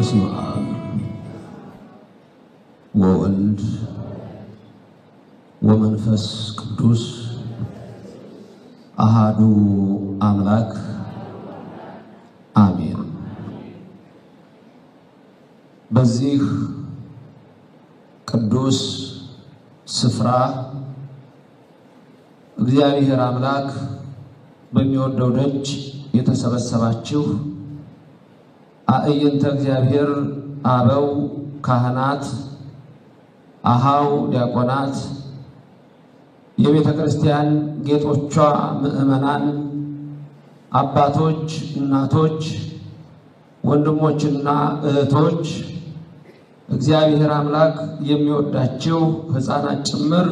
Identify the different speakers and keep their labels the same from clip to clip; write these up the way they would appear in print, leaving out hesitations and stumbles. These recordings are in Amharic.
Speaker 1: በስመ አብ ወወልድ ወመንፈስ ቅዱስ አሃዱ አምላክ አሜን። በዚህ ቅዱስ ስፍራ እግዚአብሔር አምላክ በሚወደው ደጅ የተሰበሰባችሁ አእይንተ እግዚአብሔር አበው ካህናት፣ አሃው ዲያቆናት፣ የቤተ ክርስቲያን ጌጦቿ ምእመናን፣ አባቶች፣ እናቶች፣ ወንድሞችና እህቶች፣ እግዚአብሔር አምላክ የሚወዳችሁ ሕፃናት ጭምር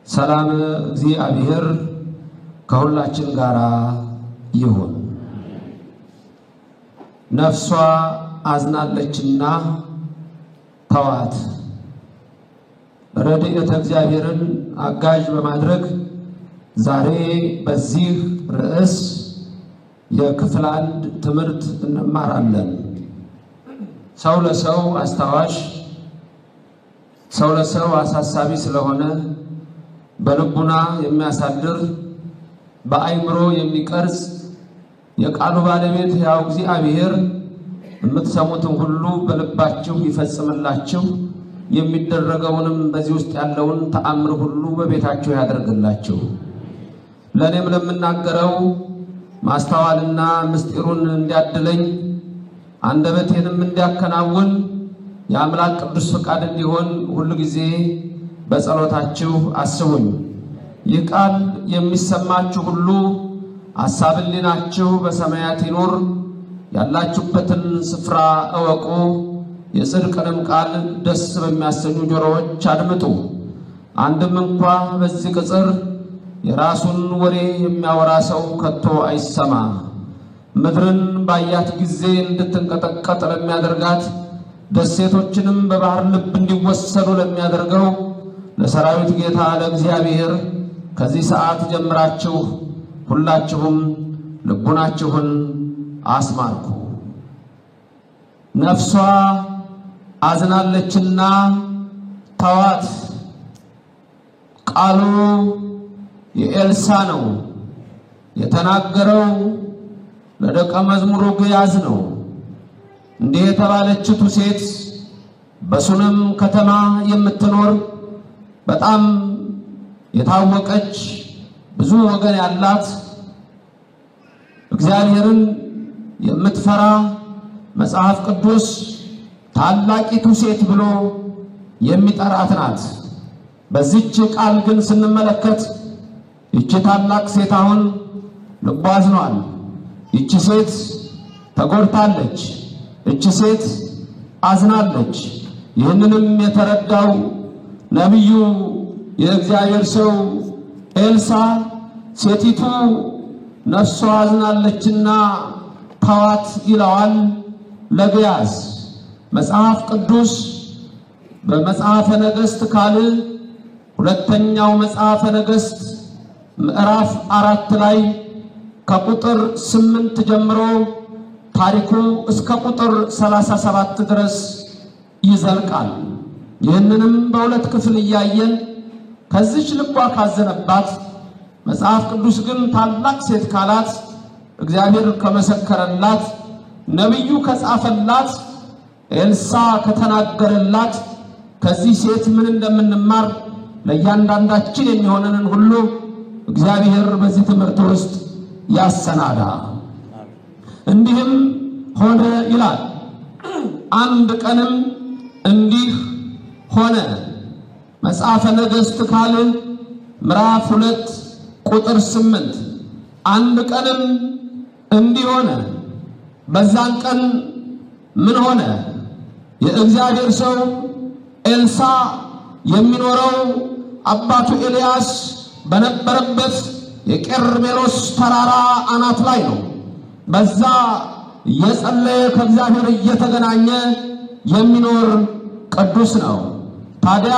Speaker 1: ሰላም እግዚአብሔር ከሁላችን ጋር ይሁን። ነፍሷ አዝናለችና ተዋት። ረድኤተ እግዚአብሔርን አጋዥ በማድረግ ዛሬ በዚህ ርዕስ የክፍል 1 ትምህርት እንማራለን። ሰው ለሰው አስታዋሽ፣ ሰው ለሰው አሳሳቢ ስለሆነ በልቡና የሚያሳድር በአይምሮ የሚቀርጽ የቃሉ ባለቤት ያው እግዚአብሔር የምትሰሙትን ሁሉ በልባችሁ ይፈጽምላችሁ፣ የሚደረገውንም በዚህ ውስጥ ያለውን ተአምር ሁሉ በቤታችሁ ያደርግላችሁ። ለእኔም ለምናገረው ማስተዋልና ምስጢሩን እንዲያድለኝ አንደበቴንም እንዲያከናውን የአምላክ ቅዱስ ፈቃድ እንዲሆን ሁሉ ጊዜ በጸሎታችሁ አስቡኝ። ይህ ቃል የሚሰማችሁ ሁሉ ሐሳብ ሕሊናችሁ በሰማያት ይኑር። ያላችሁበትን ስፍራ እወቁ። የጽድቅንም ቃል ደስ በሚያሰኙ ጆሮዎች አድምጡ። አንድም እንኳ በዚህ ቅጽር የራሱን ወሬ የሚያወራ ሰው ከቶ አይሰማ። ምድርን ባያት ጊዜ እንድትንቀጠቀጥ ለሚያደርጋት፣ ደሴቶችንም በባህር ልብ እንዲወሰዱ ለሚያደርገው ለሰራዊት ጌታ ለእግዚአብሔር ከዚህ ሰዓት ጀምራችሁ ሁላችሁም ልቡናችሁን አስማርኩ። ነፍሷ አዝናለችና ተዋት። ቃሉ የኤልሳ ነው። የተናገረው ለደቀ መዝሙሩ ግያዝ ነው። እንዲህ የተባለችቱ ሴት በሱነም ከተማ የምትኖር በጣም የታወቀች ብዙ ወገን ያላት እግዚአብሔርን የምትፈራ መጽሐፍ ቅዱስ ታላቂቱ ሴት ብሎ የሚጠራት ናት። በዚህች ቃል ግን ስንመለከት ይቺ ታላቅ ሴት አሁን ልቧ አዝኗል። ይቺ ሴት ተጎድታለች። ይቺ ሴት አዝናለች። ይህንንም የተረዳው ነቢዩ የእግዚአብሔር ሰው ኤልሳ ሴቲቱ ነፍሷ አዝናለችና ተዋት ይለዋል ለግያዝ። መጽሐፍ ቅዱስ በመጽሐፈ ነገሥት ካልዕ ሁለተኛው መጽሐፈ ነገሥት ምዕራፍ 4 ላይ ከቁጥር 8 ጀምሮ ታሪኩ እስከ ቁጥር 37 ድረስ ይዘልቃል። ይህንንም በሁለት ክፍል እያየን ከዚች ልቧ ካዘነባት መጽሐፍ ቅዱስ ግን ታላቅ ሴት ካላት፣ እግዚአብሔር ከመሰከረላት፣ ነቢዩ ከጻፈላት፣ ኤልሳ ከተናገረላት ከዚህ ሴት ምን እንደምንማር ለእያንዳንዳችን የሚሆነንን ሁሉ እግዚአብሔር በዚህ ትምህርት ውስጥ ያሰናዳ። እንዲህም ሆነ ይላል። አንድ ቀንም እንዲህ ሆነ። መጽሐፈ ነገሥት ካልዕ ምዕራፍ 2 ቁጥር 8 አንድ ቀንም እንዲህ ሆነ። በዛን ቀን ምን ሆነ? የእግዚአብሔር ሰው ኤልሳ የሚኖረው አባቱ ኤልያስ በነበረበት የቀርሜሎስ ተራራ አናት ላይ ነው። በዛ እየጸለየ ከእግዚአብሔር እየተገናኘ የሚኖር ቅዱስ ነው። ታዲያ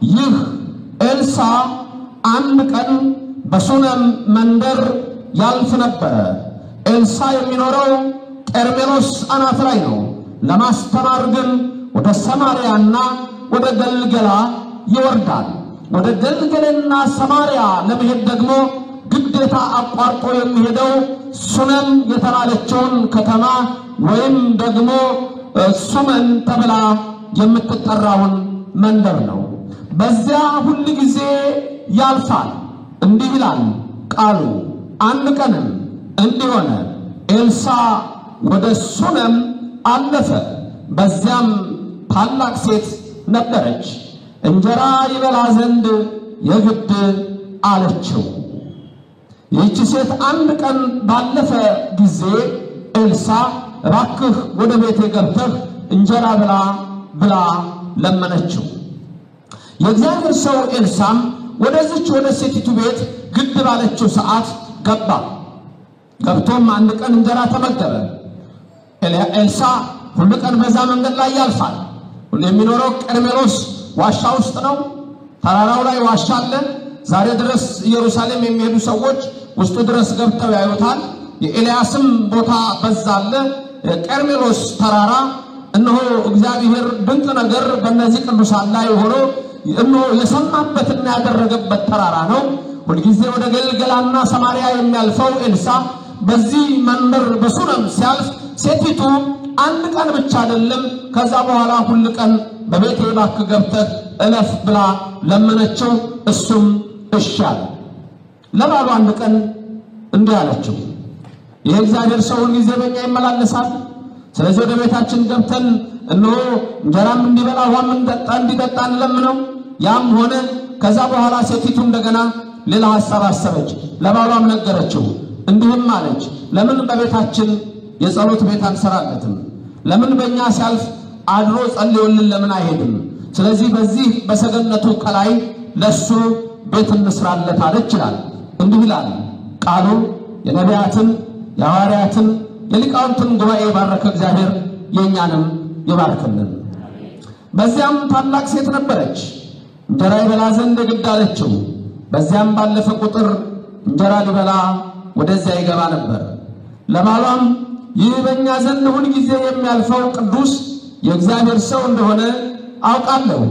Speaker 1: ይህ ኤልሳ አንድ ቀን በሱነም መንደር ያልፍ ነበረ። ኤልሳ የሚኖረው ቀርሜሎስ አናት ላይ ነው። ለማስተማር ግን ወደ ሰማርያና ወደ ገልገላ ይወርዳል። ወደ ገልገላና ሰማርያ ለመሄድ ደግሞ ግዴታ አቋርጦ የሚሄደው ሱነም የተባለችውን ከተማ ወይም ደግሞ ሱመን ተብላ የምትጠራውን መንደር ነው። በዚያ ሁሉ ጊዜ ያልፋል። እንዲህ ይላል ቃሉ፣ አንድ ቀንም እንዲሆነ ኤልሳ ወደ ሱነም አለፈ። በዚያም ታላቅ ሴት ነበረች፣ እንጀራ ይበላ ዘንድ የግድ አለችው። ይህች ሴት አንድ ቀን ባለፈ ጊዜ ኤልሳ እባክህ ወደ ቤቴ ገብተህ እንጀራ ብላ ለመነችው። የእግዚአብሔር ሰው ኤልሳም ወደዚች ወደ ሴቲቱ ቤት ግድ ባለችው ሰዓት ገባ። ገብቶም አንድ ቀን እንጀራ ተመገበ። ኤልሳ ሁሉ ቀን በዛ መንገድ ላይ ያልፋል። ሁሉ የሚኖረው ቀርሜሎስ ዋሻ ውስጥ ነው። ተራራው ላይ ዋሻ አለ። ዛሬ ድረስ ኢየሩሳሌም የሚሄዱ ሰዎች ውስጡ ድረስ ገብተው ያዩታል። የኤልያስም ቦታ በዛ አለ። ቀርሜሎስ ተራራ እነሆ እግዚአብሔር ድንቅ ነገር በእነዚህ ቅዱሳን ላይ ሆኖ እነሆ የሰማበትና ያደረገበት ተራራ ነው። ሁልጊዜ ወደ ገልገላና ሰማርያ የሚያልፈው ኤልሳ በዚህ መንደር በሱነም ሲያልፍ ሴቲቱ አንድ ቀን ብቻ አይደለም ከዛ በኋላ ሁሉ ቀን በቤቴ እባክህ ገብተህ እለፍ ብላ ለመነችው። እሱም እሺ አለ። ለባሉ አንድ ቀን እንዲህ አለችው፣ የእግዚአብሔር ሰው ሁልጊዜ በእኛ ይመላለሳል። ስለዚህ ወደ ቤታችን ገብተን እነሆ እንጀራም እንዲበላ ውሃም እንዲጠጣ እንለምነው። ያም ሆነ። ከዛ በኋላ ሴቲቱ እንደገና ሌላ ሐሳብ አሰበች። ለባሏም ነገረችው። እንዲህም አለች፣ ለምን በቤታችን የጸሎት ቤት አንሰራለትም? ለምን በእኛ ሲያልፍ አድሮ ጸልዮልን ለምን አይሄድም? ስለዚህ በዚህ በሰገነቱ ከላይ ለሱ ቤት እንስራለት አለች ይላል። እንዲህ ይላል ቃሉ፣ የነቢያትን የሐዋርያትን የሊቃውንትን ጉባኤ ባረከ እግዚአብሔር የኛንም ይባርክልን። በዚያም ታላቅ ሴት ነበረች፣ እንጀራ ይበላ ዘንድ ግድ አለችው። በዚያም ባለፈ ቁጥር እንጀራ ሊበላ ወደዚያ ይገባ ነበር። ለባሏም ይህ በእኛ ዘንድ ሁል ጊዜ የሚያልፈው ቅዱስ የእግዚአብሔር ሰው እንደሆነ አውቃለሁ።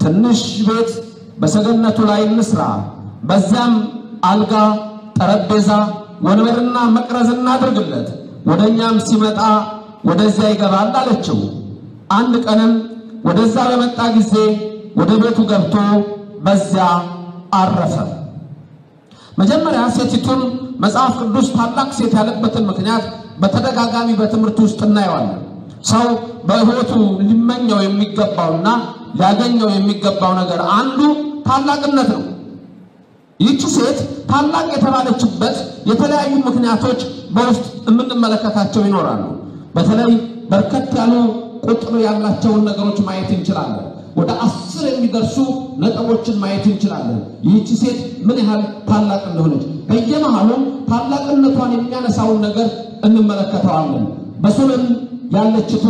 Speaker 1: ትንሽ ቤት በሰገነቱ ላይ እንስራ፣ በዚያም አልጋ፣ ጠረጴዛ፣ ወንበርና መቅረዝ እናድርግለት፣ ወደኛም ሲመጣ ወደዚያ ይገባል አለችው። አንድ ቀንም ወደዛ በመጣ ጊዜ ወደ ቤቱ ገብቶ በዚያ አረፈ። መጀመሪያ ሴቲቱን መጽሐፍ ቅዱስ ታላቅ ሴት ያለበትን ምክንያት በተደጋጋሚ በትምህርት ውስጥ እናየዋለን። ሰው በሕይወቱ ሊመኘው የሚገባውና ሊያገኘው የሚገባው ነገር አንዱ ታላቅነት ነው። ይህች ሴት ታላቅ የተባለችበት የተለያዩ ምክንያቶች በውስጥ የምንመለከታቸው ይኖራሉ። በተለይ በርከት ያሉ ቁጥር ያላቸውን ነገሮች ማየት እንችላለን። ወደ 10 የሚደርሱ ነጥቦችን ማየት እንችላለን። ይህች ሴት ምን ያህል ታላቅ እንደሆነች በየመሃሉም ታላቅነቷን የሚያነሳውን ነገር እንመለከተዋለን። በሱነም ያለችቱ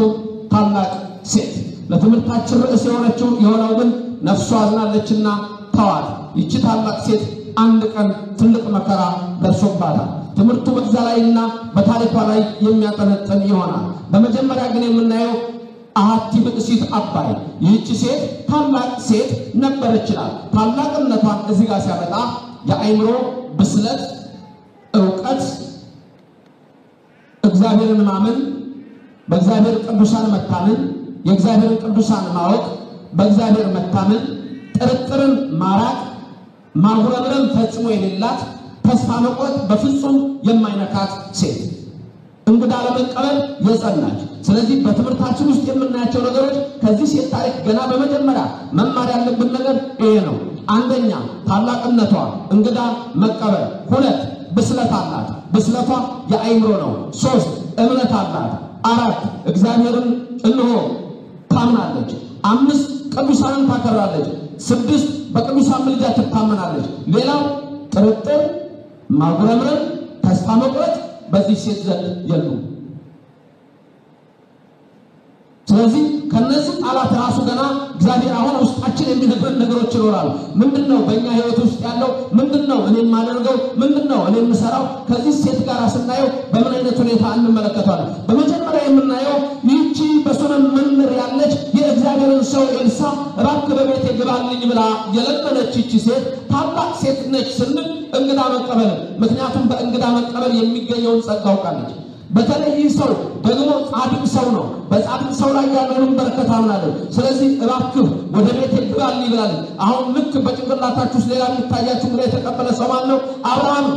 Speaker 1: ታላቅ ሴት ለትምህርታችን ርዕስ የሆነው ግን ነፍሷ አዝናለችና ተዋት። ይህች ታላቅ ሴት አንድ ቀን ትልቅ መከራ ደርሶባታል። ትምህርቱ በዛ ላይና በታሪኳ ላይ የሚያጠነጥን ይሆናል። በመጀመሪያ ግን የምናየው አሐቲ ብእሲት አባይ፣ ይህች ሴት ታላቅ ሴት ነበረች ይላል። ታላቅነቷን እዚህ ጋር ሲያመጣ የአእምሮ ብስለት፣ ዕውቀት፣ እግዚአብሔርን ማመን፣ በእግዚአብሔር ቅዱሳን መታመን፣ የእግዚአብሔርን ቅዱሳን ማወቅ፣ በእግዚአብሔር መታመን፣ ጥርጥርን ማራቅ፣ ማጉረምረም ፈጽሞ የሌላት፣ ተስፋ መቁረጥ በፍጹም የማይነካት ሴት፣ እንግዳ ለመቀበል የጸናች። ስለዚህ በትምህርታችን ውስጥ የምናያቸው ነገሮች ከዚህ ሴት ታሪክ ገና በመጀመሪያ መማር ያለብን ነገር ይሄ ነው። አንደኛ ታላቅነቷ፣ እንግዳ መቀበል። 2 ብስለት አላት፣ ብስለቷ የአእምሮ ነው። 3 እምነት አላት። 4 እግዚአብሔርን እንሆ ታምናለች። 5 ቅዱሳንን ታከብራለች። 6 በቅዱሳን ምልጃ ትታመናለች። ሌላው ጥርጥር፣ ማጉረምረም፣ ተስፋ መቁረጥ በዚህ ሴት ዘንድ የሉም። ስለዚህ ከነዚህ ቃላት ራሱ ገና እግዚአብሔር አሁን ውስጣችን የሚነግረን ነገሮች ይኖራሉ። ምንድነው በእኛ ሕይወት ውስጥ ያለው? ምንድነው እኔ የማደርገው? ምንድነው እኔ የምሰራው? ከዚህ ሴት ጋር ስናየው በምን አይነት ሁኔታ እንመለከታለን? በመጀመሪያ የምናየው ይህቺ በሱነም ሰው ኤልሳ እባክህ በቤቴ ግባልኝ ብላ የለመነች እቺ ሴት ታላቅ ሴት ነች ስንል እንግዳ መቀበል ምክንያቱም በእንግዳ መቀበል የሚገኘውን ጸጋ አውቃለች። በተለይ ሰው ደግሞ ጻድቅ ሰው ነው። በጻድቅ ሰው ላይ ያለውን በረከት አምናለሁ። ስለዚህ እባክህ ወደ ቤቴ ግባልኝ ብላለች። አሁን ልክ በጭንቅላታችሁ ሌላ የሚታያችሁ እንግዳ የተቀበለ ሰው ማን ነው? አብርሃም።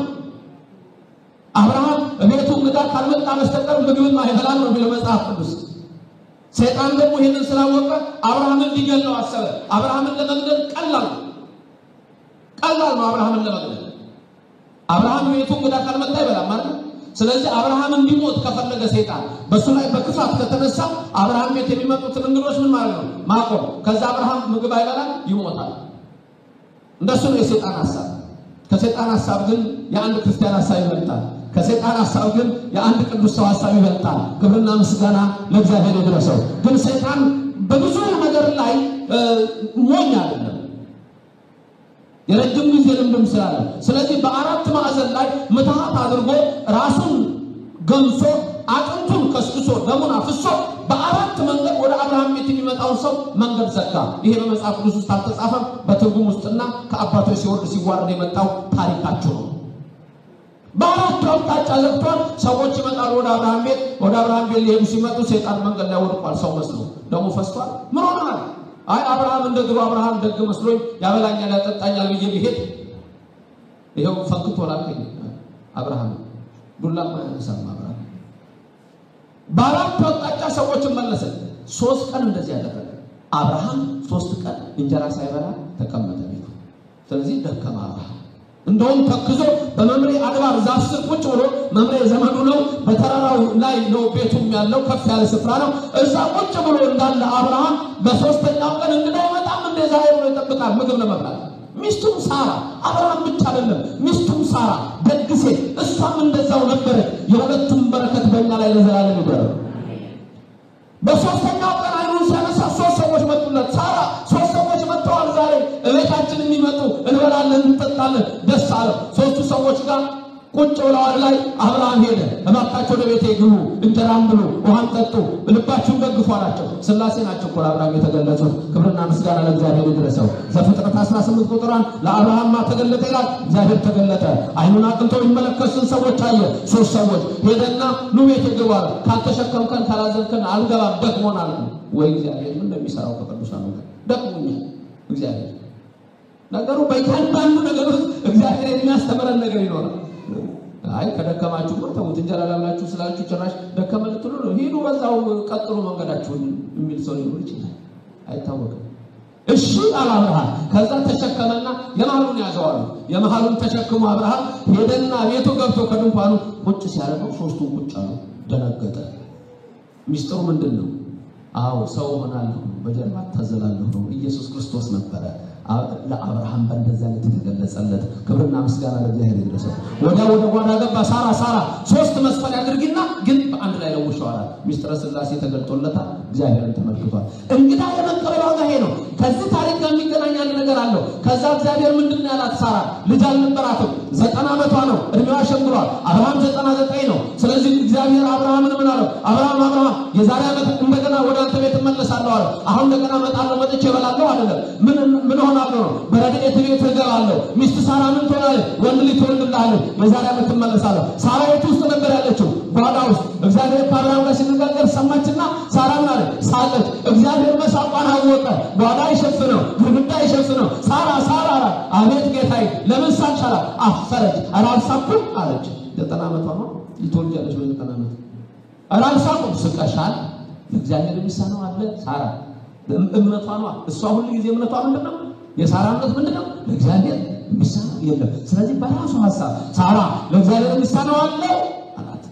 Speaker 1: አብርሃም ቤቱ እንግዳ ካልመጣ በስተቀር ምግብን አይበላም ነው የሚለው መጽሐፍ ቅዱስ። ሰይጣን ደግሞ ይሄንን ስላወቀ አብርሃምን ሊገለው አሰበ። አብርሃምን ለመግደል ቀላል ነው አብርሃምን ለመግደል። አብርሃም ቤቱ እንግዳ ካልመጣ አይበላም ማለት። ስለዚህ አብርሃም እንዲሞት ከፈለገ ሰይጣን በሱ ላይ በክፋት ከተነሳ አብርሃም ቤት የሚመጡትን እንግዶች ምን ማለት ነው? ማቆም። ከዛ አብርሃም ምግብ አይበላም፣ ይሞታል። እንደሱ ነው የሰይጣን ሐሳብ። ከሰይጣን ሐሳብ ግን የአንድ ክርስቲያን ሐሳብ ይበልጣል። ከሰይጣን ሐሳብ ግን የአንድ ቅዱስ ሰው ሐሳብ ይበልጣል። ክብርና ምስጋና ለእግዚአብሔር ይድረሰው። ግን ሰይጣን በብዙ ነገር ላይ ሞኝ አይደለም፣ የረጅም ጊዜ ልምድም ስላለ። ስለዚህ በአራት ማዕዘን ላይ ምትሃት አድርጎ ራሱን ገምሶ አጥንቱን ከስክሶ ደሙን አፍሶ በአራት መንገድ ወደ አብርሃም ቤት የሚመጣውን ሰው መንገድ ዘጋ። ይሄ በመጽሐፍ ቅዱስ ውስጥ አልተጻፈም፣ በትርጉም ውስጥና ከአባቶች ሲወርድ ሲዋረድ የመጣው ታሪካቸው ነው። በአራት አቅጣጫ ዘግቷል። ሰዎች ይመጣሉ ወደ አብርሃም ቤት። ወደ አብርሃም ቤት ሊሄዱ ሲመጡ ሰይጣን መንገድ ላይ ወድቋል። ሰው መስሎ ደሙ ፈስቷል። ምን ሆነሃል? አይ አብርሃም እንደግሩ አብርሃም ደግ መስሎኝ ያበላኛል ያጠጣኛል ብዬ ቢሄድ ይሄው ፈንክቶ ላከኝ። አብርሃም ዱላማ ያነሳም አብርሃም በአራት አቅጣጫ ሰዎችን መለሰ። 3 ቀን እንደዚህ ያደረገ አብርሃም 3 ቀን እንጀራ ሳይበላ ተቀመጠ ቤቱ። ስለዚህ ደከማ አብርሃም። እንደውም ተክዞ በመምሬ አድባር ዛፍ ስር ቁጭ ብሎ መምሬ ዘመዱ ነው፣ በተራራው ላይ ነው ቤቱም ያለው፣ ከፍ ያለ ስፍራ ነው። እዛ ቁጭ ብሎ እንዳለ አብርሃም በሶስተኛው ቀን እንግዳ ይመጣም እንደዛ ብሎ ይጠብቃል ምግብ ለመብላት። ሚስቱም ሳራ አብርሃም ብቻ አይደለም ሚስቱም ሳራ ደግ ሴት፣ እሷም እንደዛው ነበረች። የሁለቱም በረከት በእኛ ላይ ለዘላለም ይደር። በሶስተኛው ቀን አይኑን ሲያነሳ 3 ሰዎች መጡለት። ሳራ 3 ሰዎች መጥተዋል ዛሬ እቤታችን የሚመጡ እንበላለን እንጠጣለን ደስ አለ። 3ቱ ሰዎች ጋር ቁጭ ብለዋል ላይ አብርሃም ሄደ። እባካችሁ ወደ ቤቴ ግቡ፣ እንጀራም ብሉ፣ ውሃም ጠጡ፣ ልባችሁን ደግፉ አላቸው። ሥላሴ ናቸው እኮ ለአብርሃም የተገለጹት። ክብርና ምስጋና ለእግዚአብሔር ይድረሰው። ዘፍጥረት 18 ቁጥር 1 ለአብርሃም ተገለጠ ይላል። እግዚአብሔር ተገለጠ። አይኑን አቅንቶ የሚመለከቱን ሰዎች አየ። 3 ሰዎች ሄደና ኑ ቤቴ ግቡ አለ። ካልተሸከምከን ካላዘንከን አልገባም ደክሞናል። ወይ እግዚአብሔር ምን እንደሚሰራው ከቅዱሳኑ ጋር ደክሞኛል። እግዚአብሔር ነገሩ በእያንዳንዱ ነገር ውስጥ እግዚአብሔር የሚያስተምረን ነገር ይኖራል። አይ ከደከማችሁ ተውት እንጀራ ላብላችሁ ስላችሁ ጭራሽ ደከመ ልትሉ ነው። ሄዱ በዛው ቀጥሉ መንገዳችሁን የሚል ሰው ሊኖር ይችላል፣ አይታወቅም። እሺ አብርሃም ከዛ ተሸከመና የመሃሉን ያዘዋል። የመሃሉን ተሸክሞ አብርሃም ሄደና ቤቱ ገብቶ ከድንኳኑ ቁጭ ሲያደርገው 3ቱም ቁጭ አሉ። ደነገጠ። ሚስጥሩ ምንድነው? አዎ ሰው ሆናለሁ በጀርባ ተዘላለሁ ነው። ኢየሱስ ክርስቶስ ነበረ ለአብርሃም በእንደዛ አይነት የተገለጸለት። ክብርና ምስጋና ለእግዚአብሔር ይድረሰው። ወደ ጓዳ ገባ። ሳራ 3 መስፈር ያድርግና ግን በአንድ ላይ ለውሻዋል። ሚስጥረ ሥላሴ ተገልጦለታል። እግዚአብሔርን ተመልክቷል። እንግዳ የመቀበል ዋጋ ይሄ ነው። ከዚህ ታሪክ ጋር የሚገናኝ አንድ ነገር አለው። ከዛ እግዚአብሔር ምንድን ነው ያላት? ሳራ ልጅ አልነበራትም፣ 90 ዓመቷ ነው፣ እድሜዋ ሸምግሏል። አብርሃም 99 ነው። ስለዚህ እግዚአብሔር አብርሃምን ምን አለው? አብርሃም የዛሬ ዓመት እንደገና ወደ አንተ ቤት እመለሳለሁ አለ። አሁን እንደገና እመጣለሁ፣ መጥቼ እበላለሁ አይደለም። ምን ሆናለሁ ነው? በረድኤት ቤት እገባለሁ። ሚስት ሳራ ምን ትሆናለች? ወንድ ልጅ ትወልድልሃለች። የዛሬ ዓመት እመለሳለሁ። ሳራ የት ውስጥ ነበር ያለችው? ጓዳ ውስጥ። እግዚአብሔር ከአብርሃም ጋር ሲነጋገር ሰማችና ሳራ ምን አለች? ሳቀች። እግዚአብሔር መሳቋን አወቀ። ጓዳ ይሸፍነው፣ ግድግዳ ይሸፍነው። ሳራ አቤት ጌታዬ ለምን ሳቅሽ አላት። አፈረች። ኧረ አልሳቅኩም አለች። 90 ዓመቷ ነው። ልትወልጃለች በ90 ዓመት። ኧረ አልሳቅኩም። ስቀሻል። እግዚአብሔር የሚሳነው አለ? ሳራ እምነቷ ነው። እሷ ሁሉ ጊዜ እምነቷ ምንድነው? የሳራ እምነት ምንድነው? ለእግዚአብሔር የሚሳነው የለም። ስለዚህ በራሱ ሐሳብ ሳራ ለእግዚአብሔር የሚሳነው አለ አላት።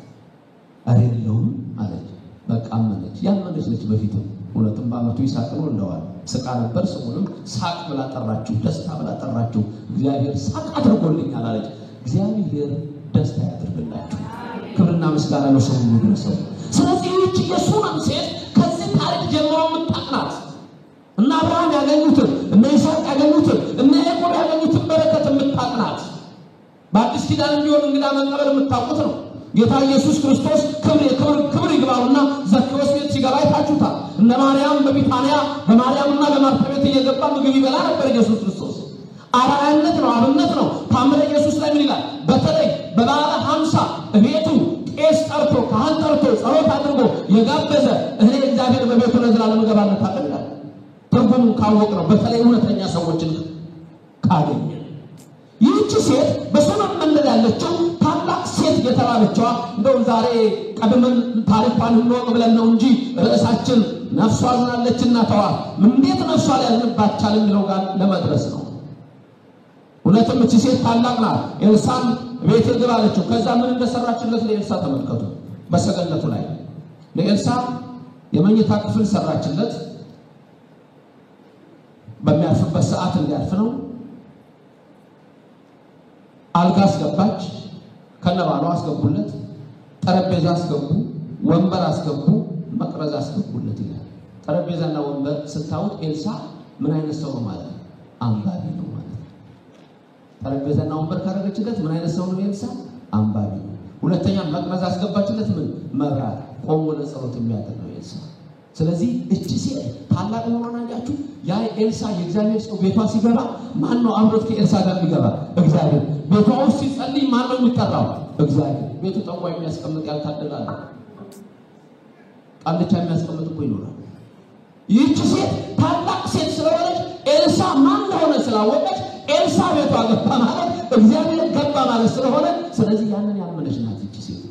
Speaker 1: ኧረ የለውም አለች። በቃ አመነች። ያመነች ነች በፊቱ። እውነትም በዓመቱ ይስሐቅ ነው እንደዋል። ስቃ ነበር፣ ስሙንም ሳቅ ብላ ጠራችሁ፣ ደስታ ብላ ጠራችሁ። እግዚአብሔር ሳቅ አድርጎልኛል አለች። እግዚአብሔር ደስታ ያድርግላችሁ። ክብርና ምስጋና ለስሙ ይድረሰው። ስለዚህ ይህች የሱነም ሴት ከዚህ ታሪክ ጀምሮ የምታቅናት እና አብርሃም ያገኙትን እና ይስሐቅ ያገኙትን እና ያዕቆብ ያገኙትን በረከት የምታቅናት በአዲስ ኪዳን ቢሆን እንግዳ መቀበል የምታውቁት ነው። ጌታ ኢየሱስ ክርስቶስ ክብር ይግባውና ዘኬዎስ ቤት ሲገባ አይታችሁታል። እነ በማርያም በቢታንያ በማርያምና በማርታ ቤት እየገባ ምግብ ይበላ ነበር ኢየሱስ ክርስቶስ። አርአያነት ነው፣ አብነት ነው። ታምረ ኢየሱስ ላይ ምን ይላል? በተለይ በበዓለ ሐምሳ ቤቱ ቄስ ጠርቶ ካህን ጠርቶ ጸሎት አድርጎ የጋበዘ እኔ እግዚአብሔር በቤቱ ለዘላለም እገባለሁ ታቀላል። ትርጉሙን ካወቅ ነው፣ በተለይ እውነተኛ ሰዎችን ካገኘ። ይህች ሴት በሰማም መንደር ያለችው ታላቅ ሴት የተባለችዋ እንደው ዛሬ ቀድመን ታሪኳን እንወቅ ብለን ነው እንጂ ርዕሳችን ነፍሷ አዝናለችና ተዋ እንዴት ነፍሷ ሊያዝንባት ቻለ የሚለው ጋር ለመድረስ ነው። እውነትም እቺ ሴት ታላቅ ናት። ኤልሳዕ ቤት ግባ አለችው። ከዛ ምን እንደሰራችለት ለኤልሳዕ ተመልከቱ። በሰገነቱ ላይ ለኤልሳዕ የመኝታ ክፍል ሰራችለት። በሚያርፍበት ሰዓት እንዲያርፍ ነው። አልጋ አስገባች፣ ከነባሏ አስገቡለት፣ ጠረጴዛ አስገቡ፣ ወንበር አስገቡ፣ መቅረዝ አስገቡለት ይላል። ጠረጴዛና ወንበር ስታውት ኤልሳዕ ምን አይነት ሰው ነው ማለት ነው? አንባቢ ነው ማለት ነው። ጠረጴዛና ወንበር ካረገችለት ምን አይነት ሰው ነው ኤልሳዕ? አንባቢ ነው። ሁለተኛ መቅረዝ አስገባችለት፣ ምን መብራት፣ ቆሞ ለጸሎት የሚያደርግ ነው ኤልሳዕ። ስለዚህ እቺ ሴት ታላቅ መሆኗን አያችሁ። ያ ኤልሳዕ የእግዚአብሔር ሰው ቤቷ ሲገባ ማን ነው አብሮት ከኤልሳዕ ጋር የሚገባ? እግዚአብሔር። ቤቷ ውስጥ ሲጸልይ ማን ነው የሚጠራው? እግዚአብሔር። ቤቱ ጠንቋይ የሚያስቀምጥ ያልታደላል፣ ቃልቻ የሚያስቀምጥ እኮ ይኖራል። ይህች ሴት ታላቅ ሴት ስለሆነች ኤልሳዕ ማን እንደሆነ ስላወቀች ኤልሳዕ ቤቷ ገባ ማለት እግዚአብሔር ገባ ማለት ስለሆነ ስለዚህ ያንን ያመነች ናት ይህች ሴት።